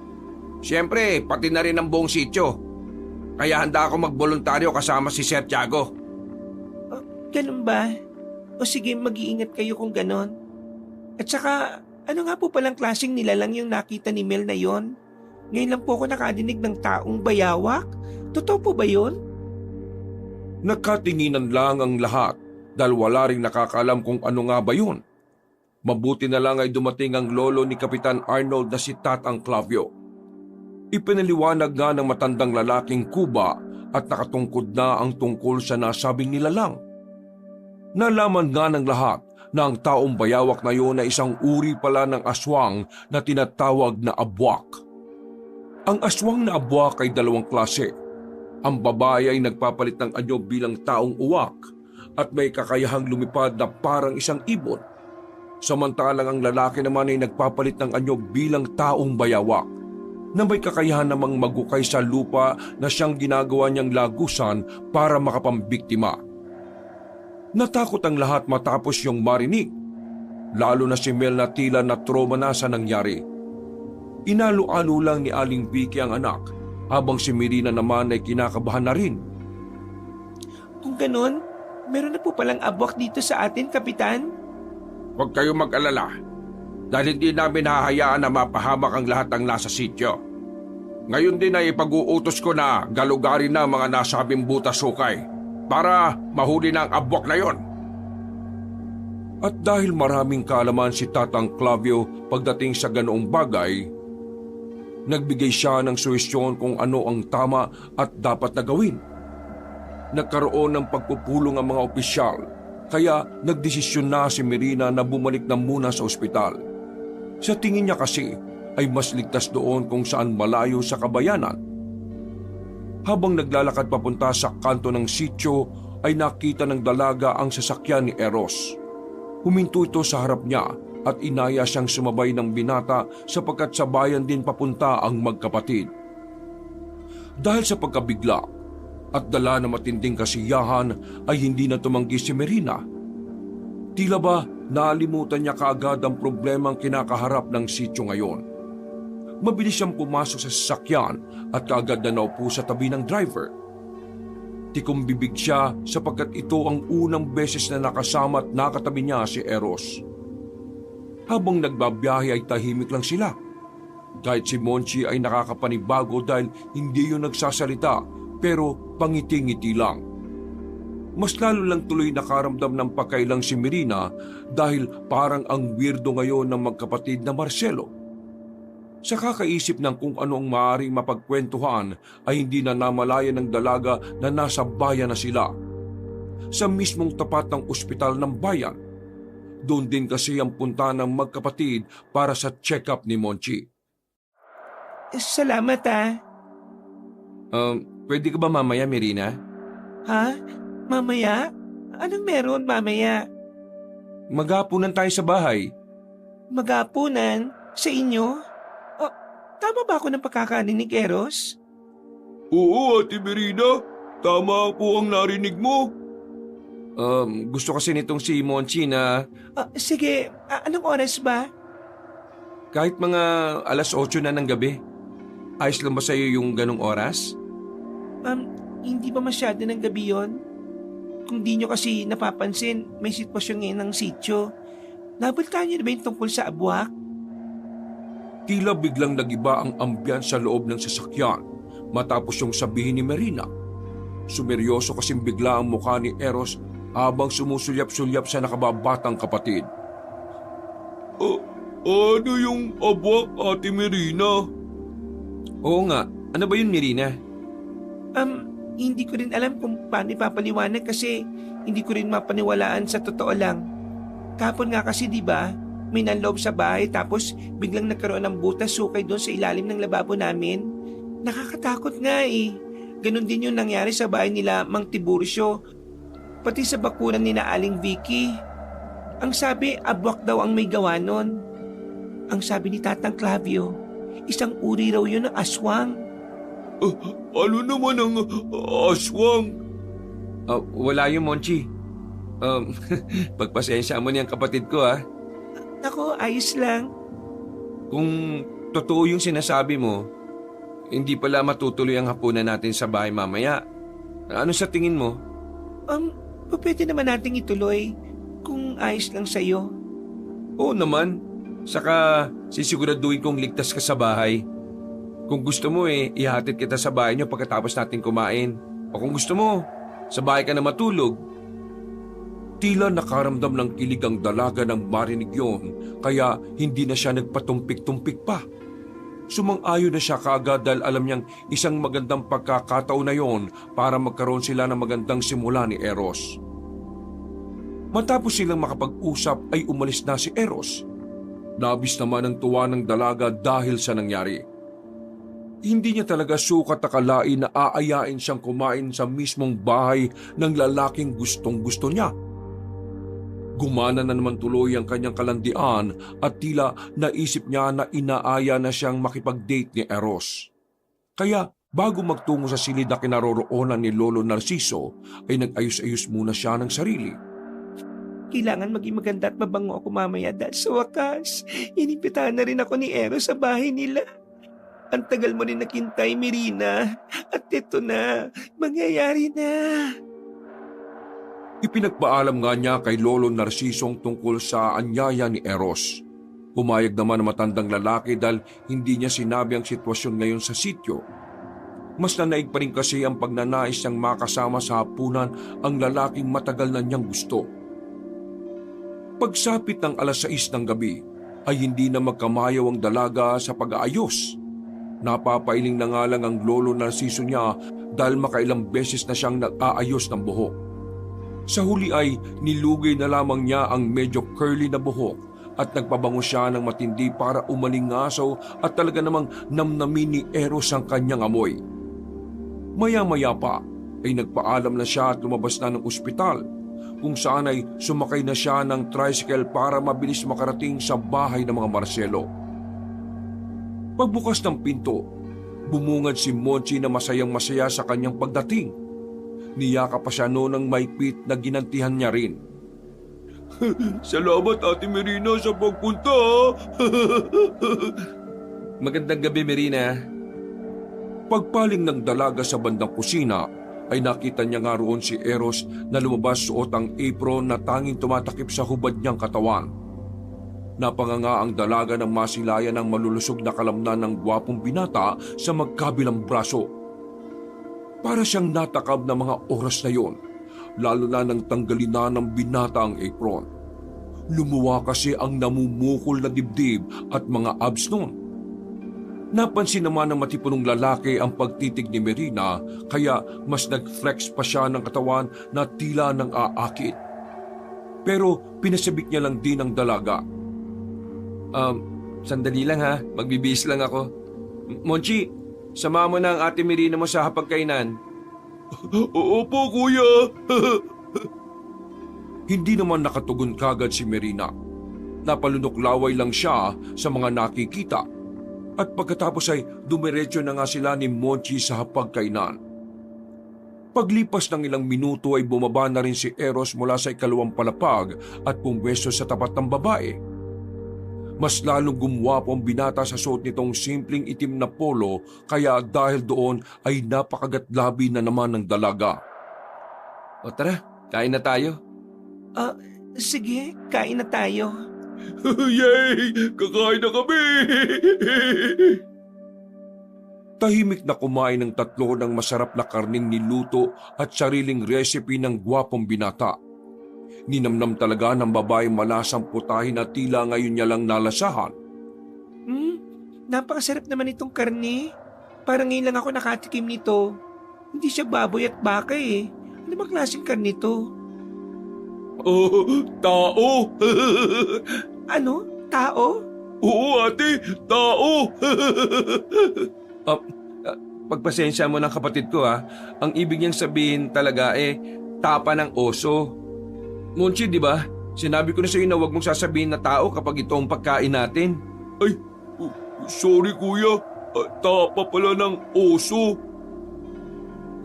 Siyempre, pati na rin ang buong sityo. Kaya handa ako magboluntaryo kasama si Sir Tiago. Ganun ba? O sige, mag-iingat kayo kung ganon. At saka, ano nga po palang klaseng nilalang yung nakita ni Mel na yon? Ngayon lang po ako nakadinig ng taong bayawak. Totoo po ba yon? Nagkatinginan lang ang lahat dahil wala ring nakakaalam kung ano nga ba yun. Mabuti na lang ay dumating ang lolo ni Kapitan Arnold na si Tatang Clavio. Ipinaliwanag nga ng matandang lalaking Kuba at nakatungkod na ang tungkol sa nasabing nilalang. Nalaman nga ng lahat na ang taong bayawak na yun ay isang uri pala ng aswang na tinatawag na abwak. Ang aswang na abwak ay dalawang klase. Ang babae ay nagpapalit ng anyo bilang taong uwak at may kakayahang lumipad na parang isang ibon. Samantalang ang lalaki naman ay nagpapalit ng anyo bilang taong bayawak. na may kakayahan namang magukay sa lupa na siyang ginagawa niyang lagusan para makapambiktima. Natakot ang lahat matapos yung marinig, lalo na si Mel na tila na trauma na sa nangyari. Inalo-alo lang ni Aling Vicky ang anak, habang si Merina naman ay kinakabahan na rin. Kung ganun, meron na po palang abwak dito sa atin, Kapitan. Huwag kayong mag-alala dahil hindi namin hahayaan na mapahamak ang lahat ng nasa sityo. Ngayon din ay ipag-uutos ko na galugarin na mga nasabing butas sukay para mahuli na ang abwak na yon. At dahil maraming kaalaman si Tatang Clavio pagdating sa ganoong bagay, nagbigay siya ng suhestyon kung ano ang tama at dapat na gawin. Nagkaroon ng pagpupulong ang mga opisyal, kaya nagdesisyon na si Merina na bumalik na muna sa ospital. Sa tingin niya kasi ay mas ligtas doon kung saan malayo sa kabayanan. Habang naglalakad papunta sa kanto ng sityo ay nakita ng dalaga ang sasakyan ni Eros. Huminto ito sa harap niya at inaya siyang sumabay ng binata sapagkat sa bayan din papunta ang magkapatid. Dahil sa pagkabigla at dala na matinding kasiyahan ay hindi na tumanggi si Merina. Tila ba nalimutan niya kaagad ang problemang kinakaharap ng sityo ngayon. Mabilis siyang pumasok sa sasakyan at kaagad na naupo sa tabi ng driver. Tikumbibig siya sapagkat ito ang unang beses na nakasama at nakatabi niya si Eros. Habang nagbabiyahe ay tahimik lang sila. Kahit si Monchi ay nakakapanibago dahil hindi yun nagsasalita pero pangiti-ngiti lang. Mas lalo lang tuloy nakaramdam ng pakailang si Merina dahil parang ang weirdo ngayon ng magkapatid na Marcelo. Sa kakaisip ng kung ano ang maaaring mapagkwentuhan ay hindi na namalayan ng dalaga na nasa bayan na sila. Sa mismong tapat ng ospital ng bayan. Doon din kasi ang punta ng magkapatid para sa check-up ni Monchi. Salamat Pwede ka ba mamaya, Merina? Ha? Mamaya? Anong meron mamaya? Maghapunan tayo sa bahay. Magapunan? Sa inyo? Oh, tama ba ako ng pagkakarinig, Eros? Oo, Ate Merina. Tama po ang narinig mo. Gusto kasi nitong si Monchi na Sige, anong oras ba? kahit mga 8:00 na ng gabi. Ayos lang ba sa'yo yung ganong oras? Hindi ba masyado ng gabi yon? Kung di nyo kasi napapansin, may sitwasyon ngayon ng sityo. Nabaltaan nyo na ba yung tungkol sa abwak? Tila biglang nagiba ang ambiyan sa loob ng sasakyan matapos yung sabihin ni Merina. Sumeryoso kasing bigla ang mukha ni Eros habang sumusulyap-sulyap sa nakababatang kapatid. Ano yung abwak, Ate Merina? Oo nga, ano ba yun, Merina? Hindi ko rin alam kung paano ipapaliwanag kasi hindi ko rin mapaniwalaan sa totoo lang. Kapon nga kasi di ba, may nanloob sa bahay tapos biglang nagkaroon ng butas sukay doon sa ilalim ng lababo namin. Nakakatakot nga eh. Ganon din yung nangyari sa bahay nila Mang Tiburcio, pati sa bakuran ni na Aling Vicky. Ang sabi, abwak daw ang may gawa nun. Ang sabi ni Tatang Clavio, isang uri raw yun ng aswang. Ano naman ang aswang? Wala yung Monchi. Pagpasensya mo niyang kapatid ko Ako, ayos lang. Kung totoo yung sinasabi mo, hindi pala matutuloy ang hapunan natin sa bahay mamaya. Ano sa tingin mo? Pwede naman nating ituloy kung ayos lang sa'yo. Oo naman. Saka sisiguraduhin kong ligtas ka sa bahay. Kung gusto mo ihatid kita sa bahay niyo pagkatapos natin kumain. O kung gusto mo, sa bahay ka na matulog. Tila nakaramdam ng kilig ang dalaga ng marinig yon, kaya hindi na siya nagpatumpik-tumpik pa. Sumang-ayon na siya kaagad dahil alam niyang isang magandang pagkakataon na yon para magkaroon sila ng magandang simula ni Eros. Matapos silang makapag-usap ay umalis na si Eros. Labis naman ang tuwa ng dalaga dahil sa nangyari. Hindi niya talaga sukat akalain na aayain siyang kumain sa mismong bahay ng lalaking gustong-gusto niya. Gumana na naman tuloy ang kanyang kalandian at tila naisip niya na inaaya na siyang makipag-date ni Eros. Kaya bago magtungo sa silid na kinaroroonan ni Lolo Narciso ay nag-ayos-ayos muna siya ng sarili. Kailangan maging maganda at mabango ako mamaya dahil sa wakas, inibitahan na rin ako ni Eros sa bahay nila. Ang tagal mo rin nakintay, Mirina. At ito na, mangyayari na. Ipinagpaalam nga niya kay Lolo Narcisong tungkol sa anyaya ni Eros. Pumayag naman ang matandang lalaki dahil hindi niya sinabi ang sitwasyon ngayon sa sityo. Mas nanaig pa rin kasi ang pagnanais niyang makasama sa hapunan ang lalaking matagal na niyang gusto. Pagsapit ng 6:00 ng gabi ay hindi na magkamayaw ang dalaga sa pag-aayos. Napapailing na nga lang ang Lolo Narciso niya dahil makailang beses na siyang nag-aayos ng buhok. Sa huli ay nilugay na lamang niya ang medyo curly na buhok at nagpabango siya ng matindi para umalingasaw at talaga namang namnamin ni Eros ang kanyang amoy. Maya-maya pa ay nagpaalam na siya at lumabas na ng ospital kung saan ay sumakay na siya ng tricycle para mabilis makarating sa bahay ng mga Marcelo. Pagbukas ng pinto, bumungad si Monchi na masayang-masaya sa kanyang pagdating. Niyaka pa siya noon ng maipit na ginantihan niya rin. Salamat Ate Merina sa pagpunta. Magandang gabi, Merina. Pagpaling ng dalaga sa bandang kusina ay nakita niya nga roon si Eros na lumabas suot ang apron na tanging tumatakip sa hubad niyang katawan. Napanganga ang dalaga ng masilayan ng malulusog na kalamnan ng gwapong binata sa magkabilang braso. Para siyang natakab na mga oras na yon, lalo na nang tanggalin na ng binata ang apron. Lumuwa kasi ang namumukol na dibdib at mga abs noon. Napansin naman ng matipunong lalaki ang pagtitig ni Merina kaya mas nag-flex pa siya ng katawan na tila ng aakit. Pero pinasabik niya lang din ang dalaga. Sandali lang ha, magbibihis lang ako. Monchi, sama mo na ang Ate Merina mo sa hapagkainan. Opo, kuya. Hindi naman nakatugon kagad si Merina. Napalunok-laway lang siya sa mga nakikita. At pagkatapos ay dumiretso na nga sila ni Monchi sa hapagkainan. Paglipas ng ilang minuto ay bumaba na rin si Eros mula sa ikalawang palapag at pumwesto sa tapat ng babae. Mas lalong gumwapo ang binata sa suot nitong simpleng itim na polo kaya dahil doon ay napakagatlabi na naman ng dalaga. O tara, kain na tayo. Sige, kain na tayo. Yay! Kakain na kami! Tahimik na kumain ng 3 ng masarap na karning niluto at sariling recipe ng gwapong binata. Ninamnam talaga ng babae malasang putahin na tila ngayon niya lang nalasahan. Napakasarap naman itong karne. Parang ngayon lang ako nakatikim nito. Hindi siya baboy at baka eh. Ano ba klaseng karne to? Tao! Ano? Tao? Oo ate, tao! Pagpasensya mo ng kapatid ko ha. Ang ibig niyang sabihin talaga tapa ng oso. Monchi, di ba? Sinabi ko na sa iyo na huwag mong sasabihin na tao kapag ito ang pagkain natin. Ay, sorry kuya. Tapa pala ng oso.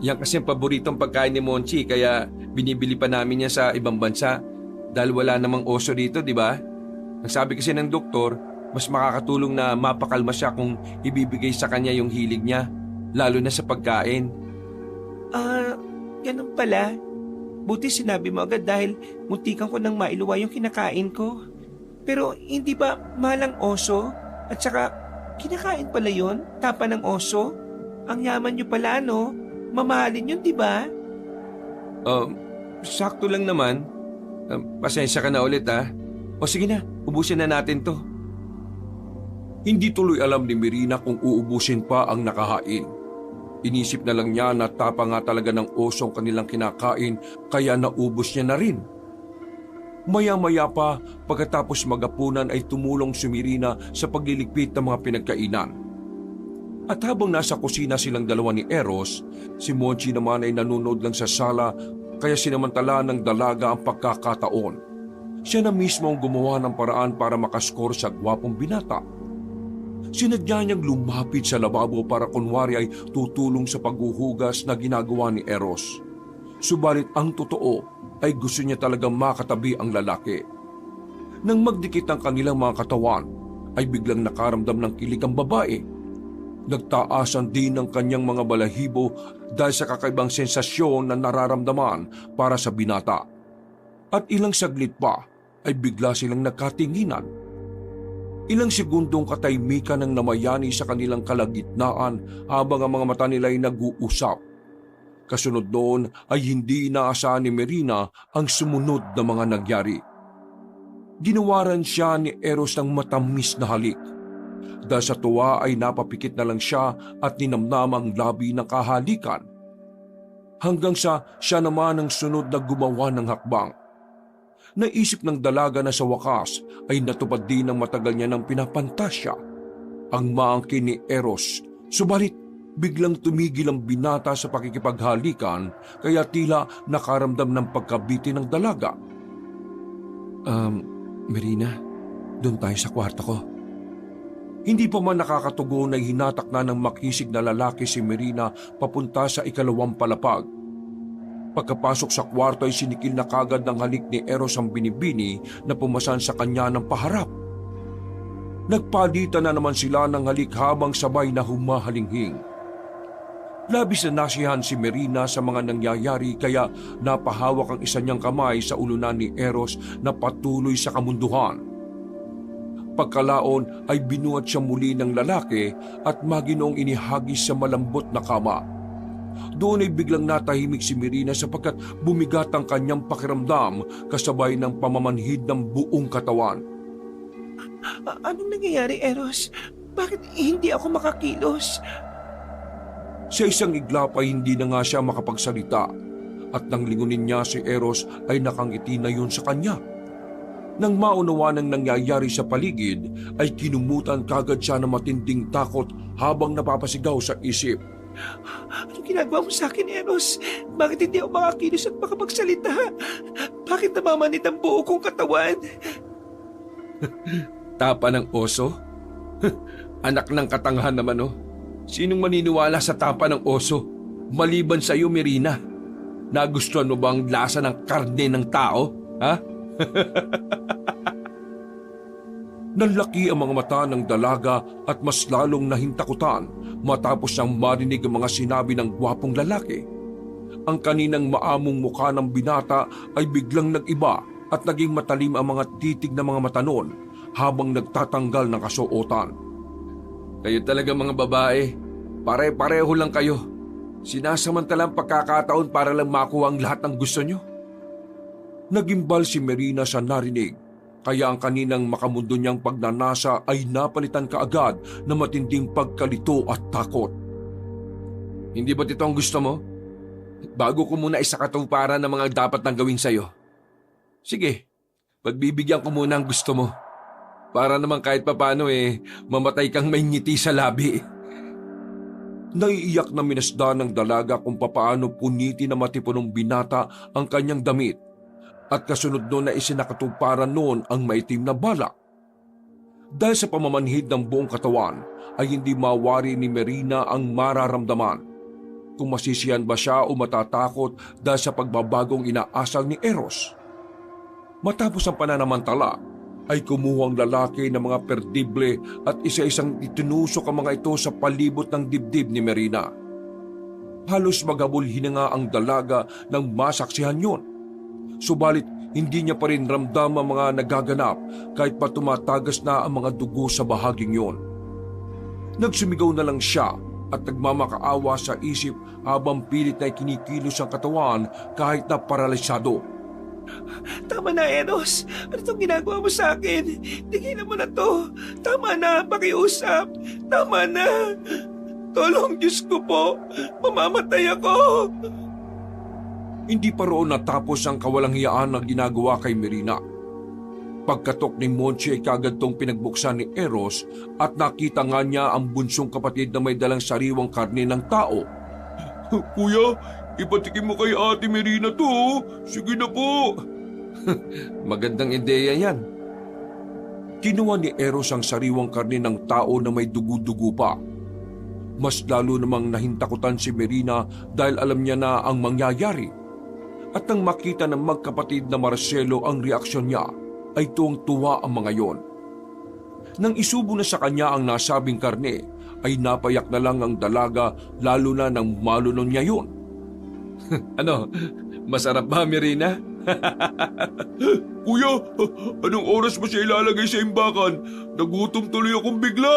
Yan kasi ang paboritong pagkain ni Monchi kaya binibili pa namin yan sa ibang bansa dahil wala namang oso dito, di ba? Ang sabi kasi ng doktor, mas makakatulong na mapakalma siya kung ibibigay sa kanya yung hilig niya, lalo na sa pagkain. Ganun pala. Buti sinabi mo agad dahil muntikan ko nang mailuwa yung kinakain ko. Pero hindi ba malang oso? At saka, kinakain pala yun? Tapa ng oso? Ang yaman nyo pala, no? Mamahalin yun, di ba? Sakto lang naman. Pasensya ka na ulit ha. O sige na, ubusin na natin to. Hindi tuloy alam ni Merina kung uubusin pa ang nakahain. Inisip na lang niya na tapa nga talaga ng osong kanilang kinakain kaya naubos niya na rin. Maya-maya pa pagkatapos magapunan ay tumulong si Merina sa pagliligpit ng mga pinagkainan. At habang nasa kusina silang dalawa ni Eros, si Monchi naman ay nanonood lang sa sala kaya sinamantala ng dalaga ang pagkakataon. Siya na mismo ang gumawa ng paraan para makaskor sa gwapong binata. Sinadya niyang lumapit sa lababo para kunwari ay tutulong sa paghuhugas na ginagawa ni Eros. Subalit ang totoo ay gusto niya talagang makatabi ang lalaki. Nang magdikit ang kanilang mga katawan, ay biglang nakaramdam ng kilig ang babae. Nagtaasan din ng kanyang mga balahibo dahil sa kakaibang sensasyon na nararamdaman para sa binata. At ilang saglit pa ay bigla silang nagkatinginan. Ilang segundong katahimikan ang namayani sa kanilang kalagitnaan habang ang mga mata nila ay nag-uusap. Kasunod noon ay hindi inaasahan ni Marina ang sumunod na mga nangyari. Ginawaran siya ni Eros ng matamis na halik. Dahil sa tuwa ay napapikit na lang siya at ninamnam ang labi ng kahalikan. Hanggang sa siya naman ang sunod na gumawa ng hakbang. Naisip ng dalaga na sa wakas ay natupad din ang matagal niya ng pinapantasya, ang maangkin ni Eros. Subalit biglang tumigil ang binata sa pakikipaghalikan kaya tila nakaramdam ng pagkabiti ng dalaga. Marina, doon tayo sa kwarto ko. Hindi pa man nakakatugon ay hinatak na ng makisig na lalaki si Marina papunta sa ikalawang palapag. Pagkapasok sa kwarto ay sinikil na kagad ng halik ni Eros ang binibini na pumasan sa kanya ng paharap. Nagpalitan na naman sila ng halik habang sabay na humahalinghing. Labis na nasiyahan si Marina sa mga nangyayari kaya napahawak ang isa niyang kamay sa ulunan ni Eros na patuloy sa kamunduhan. Pagkalaon ay binuhat siya muli ng lalaki at maginoong inihagis sa malambot na kama. Doon ay biglang natahimik si Marina sapagkat bumigat ang kanyang pakiramdam kasabay ng pamamanhid ng buong katawan. Anong nangyayari, Eros? Bakit hindi ako makakilos? Sa isang iglap ay hindi na nga siya makapagsalita at nang lingunin niya si Eros ay nakangiti na yun sa kanya. Nang maunawa ng nangyayari sa paligid ay kinumutan kagad siya ng matinding takot habang napapasigaw sa isip. Anong ginagawa mo sa akin, Eros? Bakit hindi ako makakilos at makapagsalita? Bakit namamanit ang buo kong katawan? Tapa ng oso? Anak ng katangahan naman, oh. Sinong maniniwala sa tapa ng oso? Maliban sa iyo, Marina. Nagustuhan mo bang lasa ng karne ng tao? Ha? Nanlaki ang mga mata ng dalaga at mas lalong nahintakutan matapos ang marinig ang mga sinabi ng gwapong lalaki. Ang kaninang maamong mukha ng binata ay biglang nag-iba at naging matalim ang mga titig ng mga mata noon habang nagtatanggal ng kasuotan. Kayo talaga mga babae. Pare-pareho lang kayo. Sinasamantalang pagkakataon para lang makuha ang lahat ng gusto nyo. Nagimbal si Marina sa narinig, kaya ang kaninang makamundo niyang pagnanasa ay napalitan kaagad na matinding pagkalito at takot. Hindi ba't ito ang gusto mo? Bago ko muna isakatuparan ng mga dapat nang gawin sa'yo. Sige, pagbibigyan ko muna ang gusto mo. Para naman kahit papano mamatay kang may ngiti sa labi. Naiiyak na minasda ng dalaga kung papaano puniti na matipunong binata ang kanyang damit at kasunod noon na isinakatuparan noon ang maitim na balak. Dahil sa pamamanhid ng buong katawan ay hindi mawari ni Marina ang mararamdaman. Kung masisiyan ba siya o matatakot dahil sa pagbabagong inaasal ni Eros. Matapos ang pananamantala, ay kumuhang lalaki ng mga perdible at isa-isang itinusok ang mga ito sa palibot ng dibdib ni Marina. Halos maghabol hininga ang dalaga nang masaksihan yun. Subalit hindi niya pa rin ramdam ang mga nagaganap kahit pa tumatagas na ang mga dugo sa bahaging yun. Nagsumigaw na lang siya at nagmamakaawa sa isip habang pilit na kinikilos ang katawan kahit na paralisado. Tama na, Eros. Ano itong ginagawa mo sa akin? Tigilan mo na to. Tama na, pakiusap. Tama na. Tolong, Diyos ko po. Mamamatay ako. Hindi pa roon natapos ang kawalanghiyaan na ginagawa kay Marina. Pagkatok ni Monchi ay kagad tong pinagbuksan ni Eros at nakita nga niya ang bunsong kapatid na may dalang sariwang karne ng tao. Kuya, ipatikim mo kay Ate Marina to. Sige na po. Magandang ideya yan. Kinuha ni Eros ang sariwang karne ng tao na may dugo-dugo pa. Mas lalo namang nahintakutan si Marina dahil alam niya na ang mangyayari. At nang makita ng magkapatid na Marcelo ang reaksyon niya, ay tuwang-tuwa ang mga yon. Nang isubo na sa kanya ang nasabing karne, ay napayak na lang ang dalaga lalo na nang malunon niya yun. Ano, masarap ba, Marina? Kuya, anong oras mo siya ilalagay sa imbakan? Nagutom tuloy akong bigla.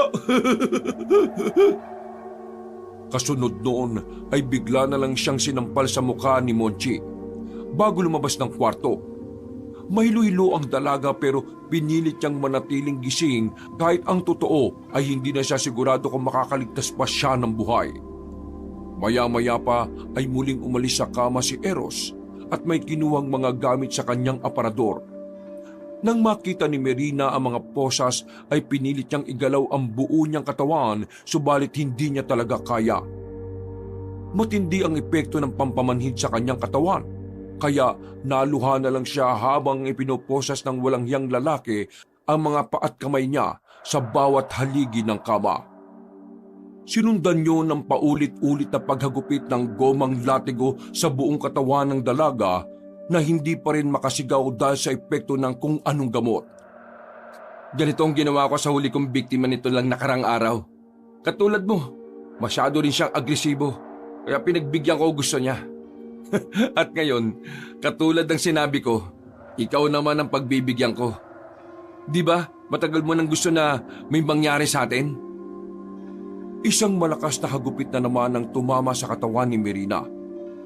Kasunod noon ay bigla na lang siyang sinampal sa mukha ni Monchi bago lumabas ng kwarto. Mahilo-hilo ang dalaga pero pinilit niyang manatiling gising kahit ang totoo ay hindi na siya sigurado kung makakaligtas pa siya ng buhay. Maya-maya pa ay muling umalis sa kama si Eros at may kinuhang mga gamit sa kanyang aparador. Nang makita ni Marina ang mga posas ay pinilit niyang igalaw ang buo niyang katawan subalit hindi niya talaga kaya. Matindi ang epekto ng pampamanhid sa kanyang katawan, kaya naluha na lang siya habang ipinoposas ng walang hiyang lalaki ang mga paat kamay niya sa bawat haligi ng kama. Sinundan niyo ng paulit-ulit na paghagupit ng gomang latigo sa buong katawan ng dalaga na hindi pa rin makasigaw dahil sa epekto ng kung anong gamot. Ganito ang ginawa ko sa huli kong biktima nito lang nakarang araw. Katulad mo, masyado rin siyang agresibo, kaya pinagbigyan ko gusto niya. At ngayon, katulad ng sinabi ko, ikaw naman ang pagbibigyan ko. Di ba, matagal mo nang gusto na may mangyari sa atin? Isang malakas na hagupit na naman ang tumama sa katawan ni Marina.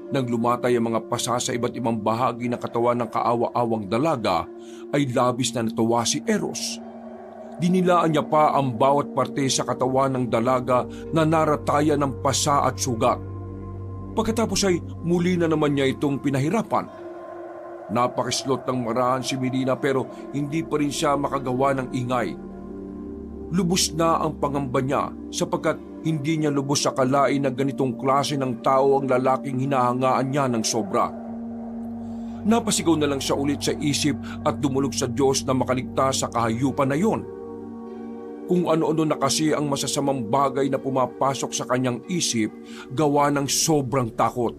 Nang lumatay ang mga pasa sa iba't ibang bahagi ng katawan ng kaawa-awang dalaga, ay labis na natuwa si Eros. Dinilaan niya pa ang bawat parte sa katawan ng dalaga na naratayan ng pasa at sugat. Pagkatapos ay muli na naman niya itong pinahirapan. Napakislot ng marahan si Marina pero hindi pa rin siya makagawa ng ingay. Lubos na ang pangamba niya sapagkat hindi niya lubos akalain na ganitong klase ng tao ang lalaking hinahangaan niya ng sobra. Napasigaw na lang siya ulit sa isip at dumulog sa Diyos na makaligtas sa kahayupan na yon. Kung ano-ano na kasi ang masasamang bagay na pumapasok sa kanyang isip gawa ng sobrang takot.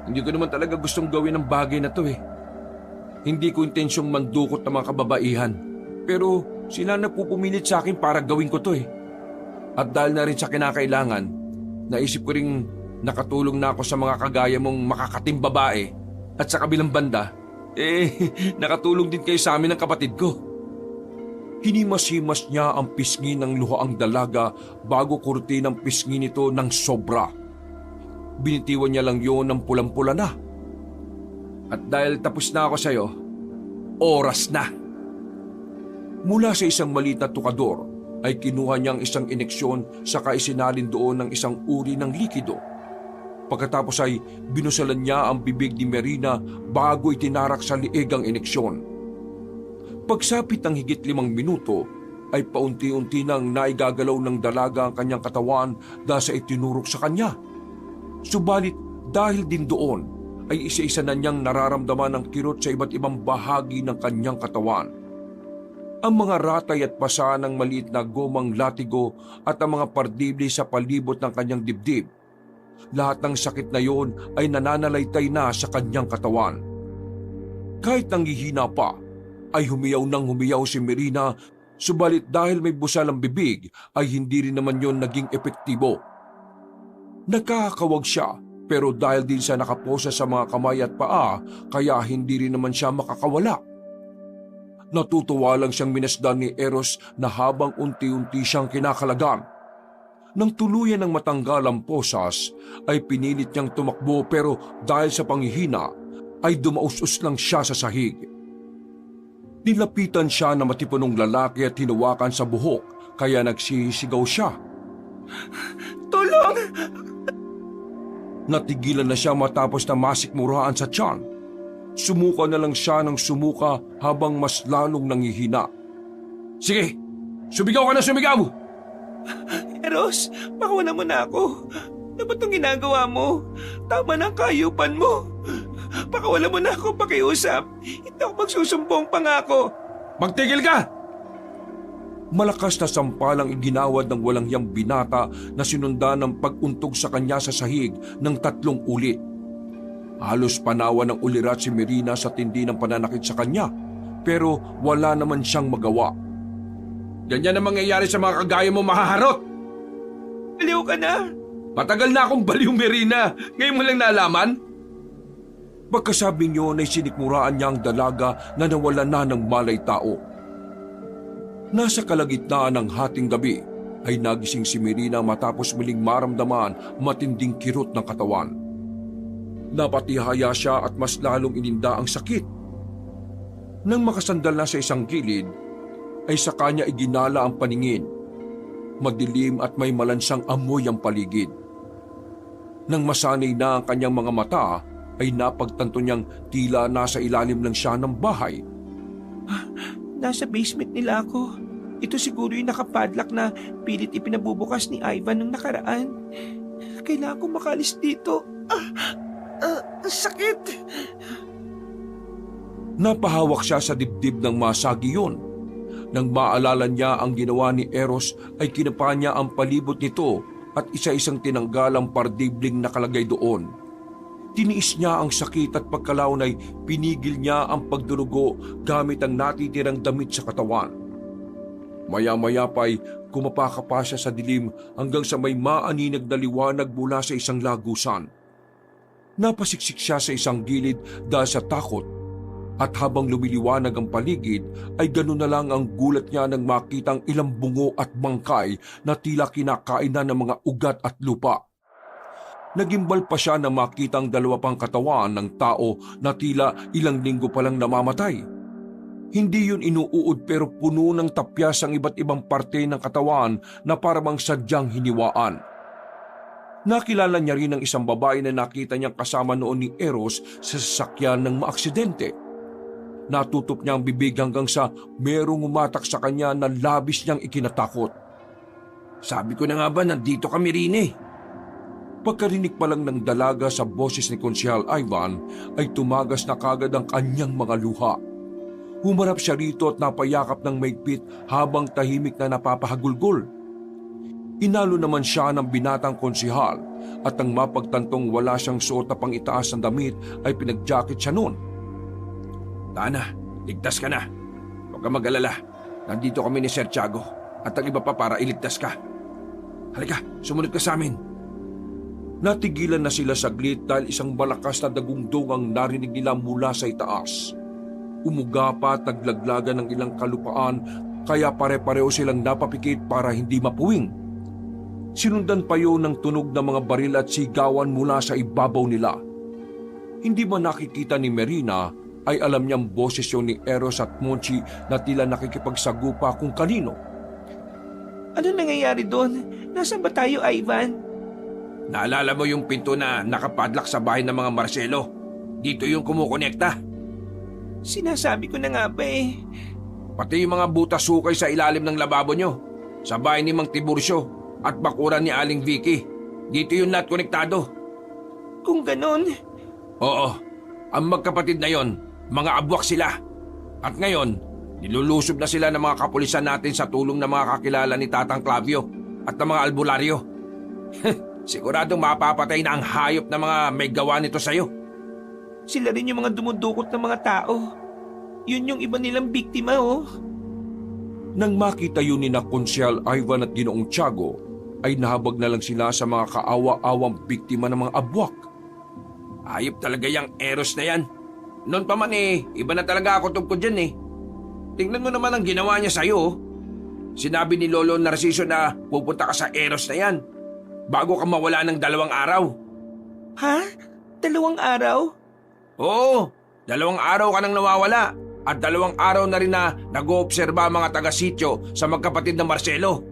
Hindi ko naman talaga gustong gawin ang bagay na to eh. Hindi ko intensyong mandukot ng mga kababaihan. Pero sila na po pumilit sa akin para gawin ko to eh. At dahil na rin sa kinakailangan, naisip ko ring nakatulong na ako sa mga kagaya mong makakating babae. At sa kabilang banda, nakatulong din kayo sa amin ng kapatid ko. Hinimas-himas niya ang pisngi ng luhaang dalaga bago kurtin ang pisngi nito ng sobra. Binitiwan niya lang yon ng pulang-pula na. At dahil tapos na ako sa'yo, oras na. Mula sa isang maliit na tukador ay kinuha niyang isang ineksyon saka isinalin doon ng isang uri ng likido. Pagkatapos ay binusalan niya ang bibig ni Marina bago itinarak sa liig ang ineksyon. Pagsapit ng higit 5 minuto ay paunti-unti nang naigagalaw ng dalaga ang kanyang katawan dahil sa itinurok sa kanya. Subalit dahil din doon ay isa-isa na niyang nararamdaman ang kirot sa iba't ibang bahagi ng kanyang katawan. Ang mga ratay at pasa ng maliit na gomang latigo at ang mga pardibli sa palibot ng kanyang dibdib. Lahat ng sakit na yon ay nananalaytay na sa kanyang katawan. Kahit nanghihina pa, ay humiyaw nang humiyaw si Marina, subalit dahil may busal ang bibig ay hindi rin naman yon naging epektibo. Nakakawag siya pero dahil din sa nakaposa sa mga kamay at paa kaya hindi rin naman siya makakawala. Natutuwa lang siyang minasdan ni Eros na habang unti-unti siyang kinakalagan. Nang tuluyan ng matanggal ang posas, ay pinilit niyang tumakbo pero dahil sa panghihina, ay dumaus-us lang siya sa sahig. Nilapitan siya na matipunong lalaki at hinawakan sa buhok, kaya nagsisigaw siya. Tulong! Natigilan na siya matapos na masikmuraan sa tiyan. Sumuka na lang siya ng sumuka habang mas lalong nangihina. Sige, sumigaw ka na sumigaw! Eros, pakawalan mo na ako. Ano ba itong ginagawa mo? Tama na ang kahayupan mo. Pakawala mo na ako pakiusap. Hindi ako magsusumbong, pangako. Magtigil ka! Malakas na sampalang iginawad ng walang hiyang binata na sinundan ng pag-untog sa kanya sa sahig ng 3 ulit. Halos panawa ng ulirat si Merina sa tindi ng pananakit sa kanya, pero wala naman siyang magawa. Ganyan ang mangyayari sa mga kagaya mo, mahaharot! Baliw ka na. Matagal na akong baliw, Merina. Ngayon mo lang nalaman? Pagkasabi niyo ay sinikmuraan niya ang dalaga na nawala na ng malay tao. Nasa kalagitnaan ng hating gabi ay nagising si Merina matapos muling maramdaman matinding kirot ng katawan. Napatihaya siya at mas lalong ininda ang sakit. Nang makasandal na sa isang gilid, ay sa kanya iginala ang paningin. Madilim at may malansang amoy ang paligid. Nang masanay na ang kanyang mga mata, ay napagtanto niyang tila nasa ilalim lang siya ng bahay. Nasa basement nila ako. Ito siguro yung nakapadlock na pilit ipinabubukas ni Ivan nung nakaraan. Kailangan ko makalis dito. Sakit! Napahawak siya sa dibdib ng masagi yun. Nang maalala niya ang ginawa ni Eros ay kinapa niya ang palibot nito at isa-isang tinanggal ang pardibling nakalagay doon. Tiniis niya ang sakit at pagkalaon ay pinigil niya ang pagdurugo gamit ang natitirang damit sa katawan. Maya-maya pa'y kumapaka pa siya sa dilim hanggang sa may maaninag na liwanag mula sa isang lagusan. Napasiksik siya sa isang gilid dahil sa takot at habang lumiliwanag ang paligid ay ganoon na lang ang gulat niya nang makitang ilang bungo at bangkay na tila kinakain na ng mga ugat at lupa. Nagimbal pa siya na makita ang 2 pang katawan ng tao na tila ilang linggo palang namamatay. Hindi yun inuuod pero puno ng tapyas ang iba't ibang parte ng katawan na parang sadyang hiniwaan. Nakilala niya rin ang isang babae na nakita niyang kasama noon ni Eros sa sasakyan ng maaksidente. Natutop niya ang bibig hanggang sa merong umatak sa kanya na labis niyang ikinatakot. Sabi ko na nga ba, nandito kami rin eh. Pagkarinig pa lang ng dalaga sa boses ni Konsehal Ivan ay tumagas na kagad ang kanyang mga luha. Humarap siya rito at napayakap ng maigpit habang tahimik na napapahagulgol. Inalo naman siya ng binatang konsehal at ang mapagtantong wala siyang suot na pang-itaas ng damit ay pinagjakit siya noon. Tana, ligtas ka na. Huwag ka mag-alala. Nandito kami ni Sir Tiago at ang iba pa para iligtas ka. Halika, sumunod ka sa amin. Natigilan na sila saglit dahil isang malakas na dagungdong ang narinig nila mula sa itaas. Umuga pa at naglaglagan ng ilang kalupaan kaya pare-pareho silang napapikit para hindi mapuwing. Sinundan pa yun ng tunog ng mga baril at sigawan mula sa ibabaw nila. Hindi man nakikita ni Merina ay alam niyang boses yun ni Eros at Monchi na tila nakikipagsagupa kung kanino. Ano nangyayari doon? Nasaan ba tayo, Ivan? Naalala mo yung pinto na nakapadlock sa bahay ng mga Marcelo? Dito yung kumukonekta. Sinasabi ko na nga ba eh. Pati yung mga butas sukay sa ilalim ng lababo nyo. Sa bahay ni Mang Tiburcio at bakuran ni Aling Vicky. Dito yung lahat konektado. Kung ganon. Oo, ang magkapatid na yon, mga abwak sila. At ngayon, nilulusob na sila ng mga kapulisan natin sa tulong ng mga kakilala ni Tatang Clavio at ng mga albularyo. Siguradong mapapatay na ang hayop na mga may gawa nito sa'yo. Sila rin yung mga dumudukot ng mga tao. Yun yung iba nilang biktima, oh. Nang makita yun ni na Konsehal Ivan at Ginoong Tiago, ay nahabag na lang sila sa mga kaawa-awang biktima ng mga abwak. Hayop talaga yung Eros na yan. Noon pa man eh, iba na talaga ako tungkol dyan eh. Tingnan mo naman ang ginawa niya sa'yo. Oh. Sinabi ni Lolo Narciso na pupunta ka sa Eros na yan bago ka mawala ng 2 araw. Ha? 2 araw? Oo, 2 araw ka nang nawawala at 2 araw na rin na nag-oobserba ang mga taga-sityo sa magkapatid na Marcelo.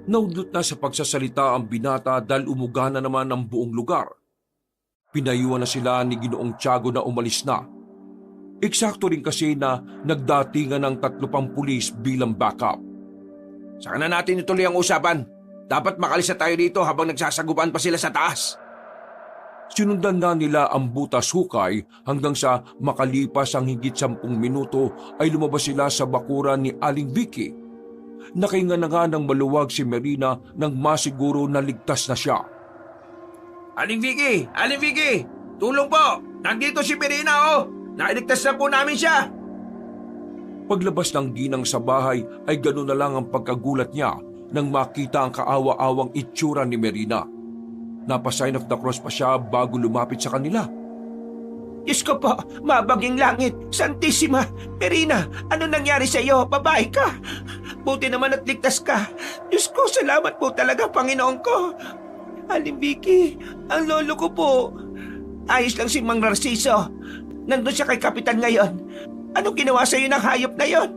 Naudlot na sa pagsasalita ang binata dahil umuga na naman ang buong lugar. Pinayuan na sila ni Ginoong Tiago na umalis na. Eksakto rin kasi na nagdatingan ng 3 pang pulis bilang backup. Saka na natin ituloy ang usapan. Dapat makalis na tayo dito habang nagsasagupan pa sila sa taas. Sinundan na nila ang butas hukay hanggang sa makalipas ang higit 10 minuto ay lumabas sila sa bakuran ni Aling Vicky. Nakahinga na nga ng maluwag si Marina nang masiguro na ligtas na siya. Aling Vicky! Aling Vicky! Tulong po! Nandito si Marina, oh! Nailigtas na po namin siya! Paglabas ng ginang sa bahay ay gano'n na lang ang pagkagulat niya nang makita ang kaawa-awang itsura ni Marina. Napa-sign of the cross pa siya bago lumapit sa kanila. Diyos ko po, mabaging langit, Santissima, Marina, ano nangyari sa iyo? Babae ka. Buti naman at ligtas ka. Diyos ko, salamat po talaga, Panginoon ko. Aling Vicky, ang lolo ko po. Ayos lang si Mang Narciso. Nandun siya kay Kapitan ngayon. Ano ginawa sa iyo ng hayop na yon?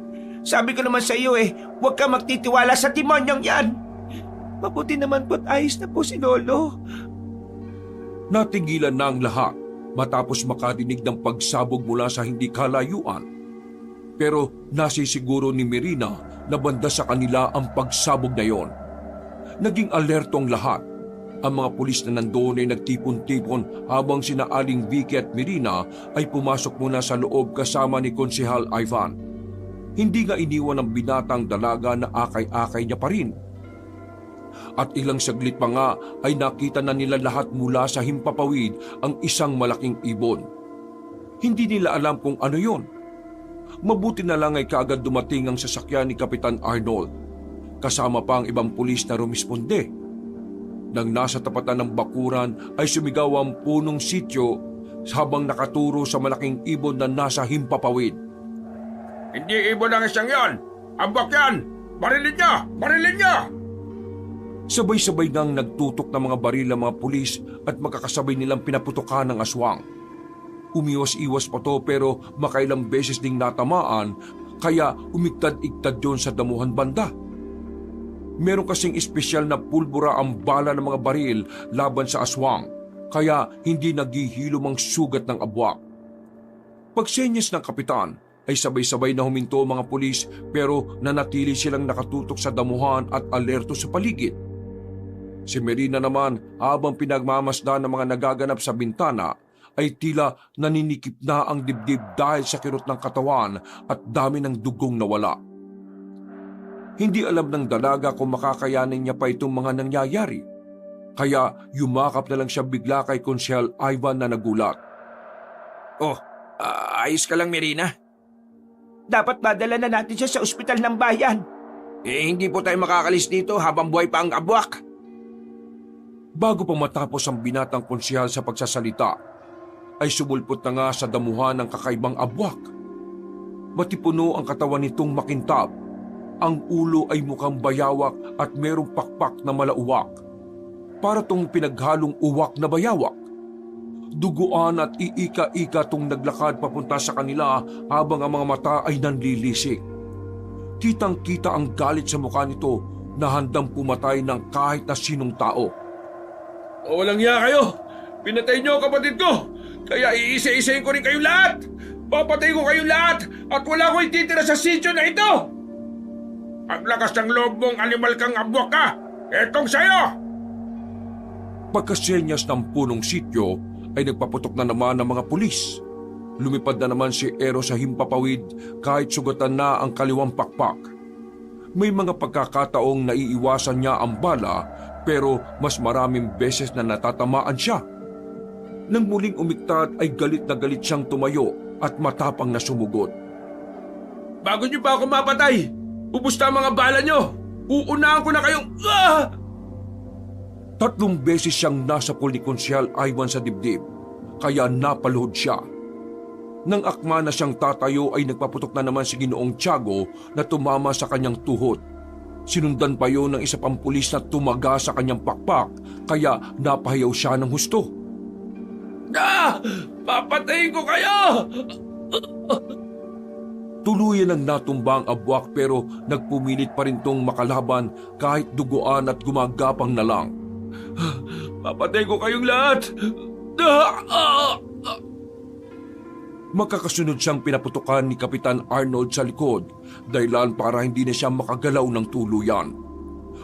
Sabi ko naman sa iyo huwag ka magtitiwala sa demonyong yan. Mabuti naman po't ayos na po si lolo. Natigilan na ang lahat matapos makadinig ng pagsabog mula sa hindi kalayuan. Pero nasisiguro ni Marina na banda sa kanila ang pagsabog na yon. Naging alerto ang lahat. Ang mga pulis na nandoon ay nagtipon-tipon habang sina Aling Vicky at Marina ay pumasok muna sa loob kasama ni Konsehal Ivan. Hindi nga iniwan ang binatang dalaga na akay-akay niya pa rin. At ilang saglit pa nga ay nakita na nila lahat mula sa himpapawid ang isang malaking ibon. Hindi nila alam kung ano yon. Mabuti na lang ay kaagad dumating ang sasakyan ni Kapitan Arnold. Kasama pa ang ibang pulis na rumisponde. Nang nasa tapatan ng bakuran ay sumigaw ang punong sityo habang nakaturo sa malaking ibon na nasa himpapawid. Hindi ibon ang isang yon! Abak yan! Barilin niya! Barilin niya! Sabay-sabay nang nagtutok ng mga baril ang mga pulis at magkakasabay nilang pinaputokan ng aswang. Umiwas-iwas pa to pero makailang beses ding natamaan kaya umigtad-igtad yon sa damuhan banda. Meron kasing espesyal na pulbura ang bala ng mga baril laban sa aswang, kaya hindi naghihilom ang sugat ng abwak. Pagsenyas ng kapitan ay sabay-sabay na huminto ang mga pulis pero nanatili silang nakatutok sa damuhan at alerto sa paligid. Si Marina naman habang pinagmamasdan ng mga nagaganap sa bintana ay tila naninikip na ang dibdib dahil sa kirot ng katawan at dami ng dugong nawala. Hindi alam ng dalaga kung makakayanin niya pa itong mga nangyayari. Kaya yumakap na lang siya bigla kay Konsehal Ivan na nagulat. Oh, ayos ka lang, Marina? Dapat madala na natin siya sa ospital ng bayan. Hindi po tayo makakalis dito habang buhay pa ang abwak. Bago pa matapos ang binatang konsehal sa pagsasalita, ay sumulpot na nga sa damuhan ng kakaibang abwak. Matipuno ang katawan nitong makintab. Ang ulo ay mukhang bayawak at merong pakpak na malauwak. Para tong pinaghalong uwak na bayawak. Duguan at iika-ika tong naglakad papunta sa kanila habang ang mga mata ay nanlilisik. Kitang-kita ang galit sa mukha nito na handang pumatay ng kahit na sinong tao. O walang hiya kayo! Pinatay niyo ang kapatid ko! Kaya iisa-isahin ko rin kayong lahat! Papatay ko kayong lahat at wala ko ititira sa sityo na ito! Ang lakas ng loob mong alimal kang abwak ka! Etong sa'yo! Pagkasenyas ng punong sityo ay nagpaputok na naman ng mga pulis. Lumipad na naman si Eros sa himpapawid kahit sugatan na ang kaliwang pakpak. May mga pagkakataong naiiwasan niya ang bala pero mas maraming beses na natatamaan siya. Nang muling umiktad ay galit na galit siyang tumayo at matapang na sumugod. Bago niyo pa ako mapatay! Ubus na ang mga bala niyo! Uunahan ko na kayong... Ah! 3 beses siyang nasapol ni Konsehal Ivan sa dibdib, kaya napaluhod siya. Nang akma na siyang tatayo ay nagpaputok na naman si Ginoong Tiago na tumama sa kanyang tuhod. Sinundan pa yun ng isa pang pulis na tumaga sa kanyang pakpak, kaya napahayaw siya ng husto. Ah! Papatayin ko kayo! Tuluyan ang natumba ang abwak pero nagpumilit pa rin tong makalaban kahit duguan at gumagapang na lang. Papatay ko kayong lahat! Magkakasunod siyang pinaputukan ni Kapitan Arnold sa likod dahilan para hindi na siya makagalaw ng tuluyan.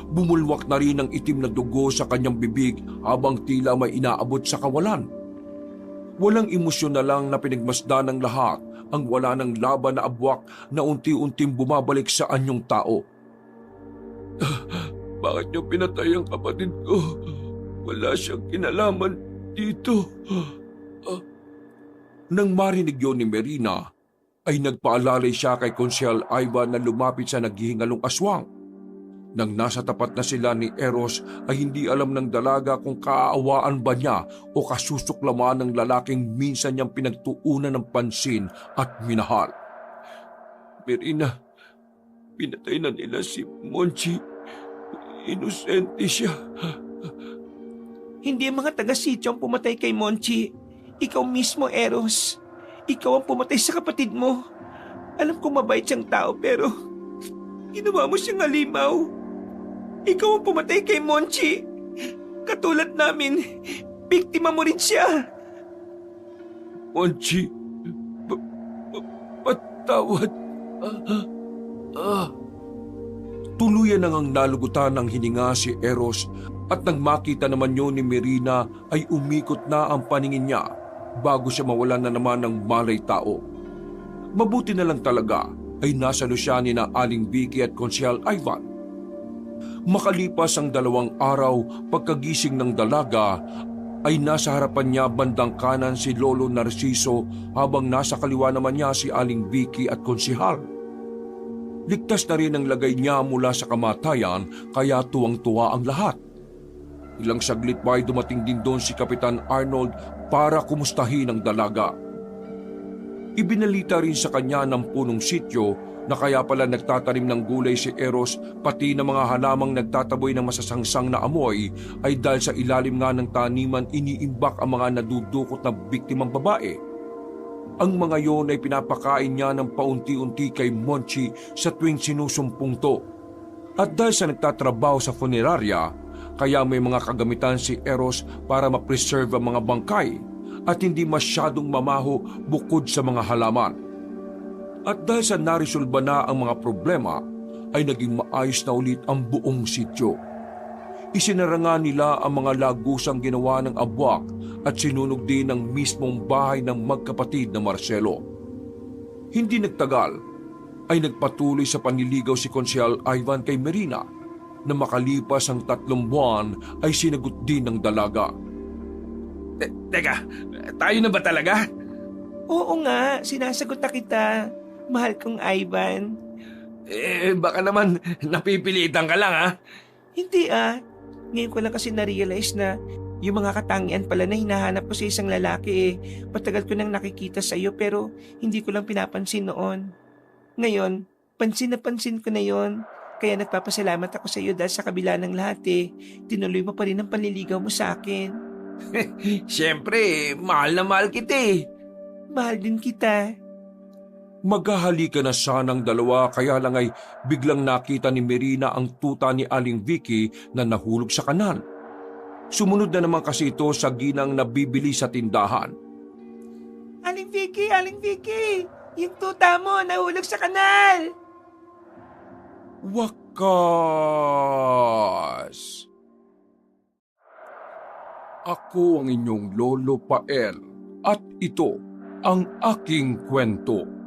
Bumulwak na rin ang itim na dugo sa kanyang bibig habang tila may inaabot sa kawalan. Walang emosyon na lang na pinagmasdan ng lahat ang wala ng laban na abwak na unti-unting bumabalik sa anyong tao. Bakit niyo pinatay ang kapatid ko? Wala siyang kinalaman dito. Nang marinig yun ni Merina, ay nagpaalalay siya kay Konsehal Ivan na lumapit sa naghihingalong aswang. Nang nasa tapat na sila ni Eros ay hindi alam ng dalaga kung kaaawaan ba niya o kasusuklaman ng lalaking minsan niyang pinagtuunan ng pansin at minahal. Merina, pinatay na nila si Monchi. Inosente siya. Hindi ang mga taga-sityo ang pumatay kay Monchi. Ikaw mismo, Eros. Ikaw ang pumatay sa kapatid mo. Alam kong mabait siyang tao pero ginawa mo siyang halimaw. Ikaw ang pumatay kay Monchi. Katulad namin, biktima mo rin siya. Monchi, patawad. Tuluyan nang ang nalugutan ng hininga si Eros at nang makita naman yun ni Merina ay umikot na ang paningin niya bago siya mawalan na naman ng malay tao. Mabuti na lang talaga ay nasalo siya ni na Aling Vicky at Konsehal Ivan. Makalipas ang 2 araw pagkagising ng dalaga ay nasa harapan niya bandang kanan si Lolo Narciso habang nasa kaliwa naman niya si Aling Vicky at Konsehal. Ligtas na rin ang lagay niya mula sa kamatayan kaya tuwang-tuwa ang lahat. Ilang saglit pa ay dumating din doon si Kapitan Arnold para kumustahin ang dalaga. Ibinalita rin sa kanya ng punong sityo na kaya pala nagtatanim ng gulay si Eros pati ng mga halamang nagtataboy ng masasangsang na amoy ay dahil sa ilalim nga ng taniman iniimbak ang mga nadudukot na biktimang babae. Ang mga yon ay pinapakain niya ng paunti-unti kay Monchi sa tuwing sinusumpong to. At dahil sa nagtatrabaho sa funeraria, kaya may mga kagamitan si Eros para ma-preserve ang mga bangkay at hindi masyadong mamaho bukod sa mga halaman. At dahil sa narisolba na ang mga problema, ay naging maayos na ulit ang buong sityo. Isinaranga nila ang mga lagusang ginawa ng abwak at sinunog din ang mismong bahay ng magkapatid na Marcelo. Hindi nagtagal, ay nagpatuloy sa panliligaw si Konsehal Ivan kay Merina na makalipas ang 3 buwan ay sinagot din ng dalaga. Teka, tayo na ba talaga? Oo nga, sinasagot na kita. Mahal kong Ivan. Baka naman napipilitan ka lang, ha? Hindi Ngayon ko lang kasi na-realize na yung mga katangian pala na hinahanap ko sa isang lalaki matagal ko nang nakikita sa iyo pero hindi ko lang pinapansin noon. Ngayon, pansin na pansin ko na yon. Kaya nagpapasalamat ako sa iyo dahil sa kabila ng lahat tinuloy mo pa rin ang panliligaw mo sa akin. Siyempre, mahal na mahal kita Mahal din kita. Maghahalikan na sanang dalawa kaya lang ay biglang nakita ni Merina ang tuta ni Aling Vicky na nahulog sa kanal. Sumunod na naman kasi ito sa ginang nabibili sa tindahan. Aling Vicky! Yung tuta mo nahulog sa kanal! Wakas! Ako ang inyong Lolo Pael at ito ang aking kwento.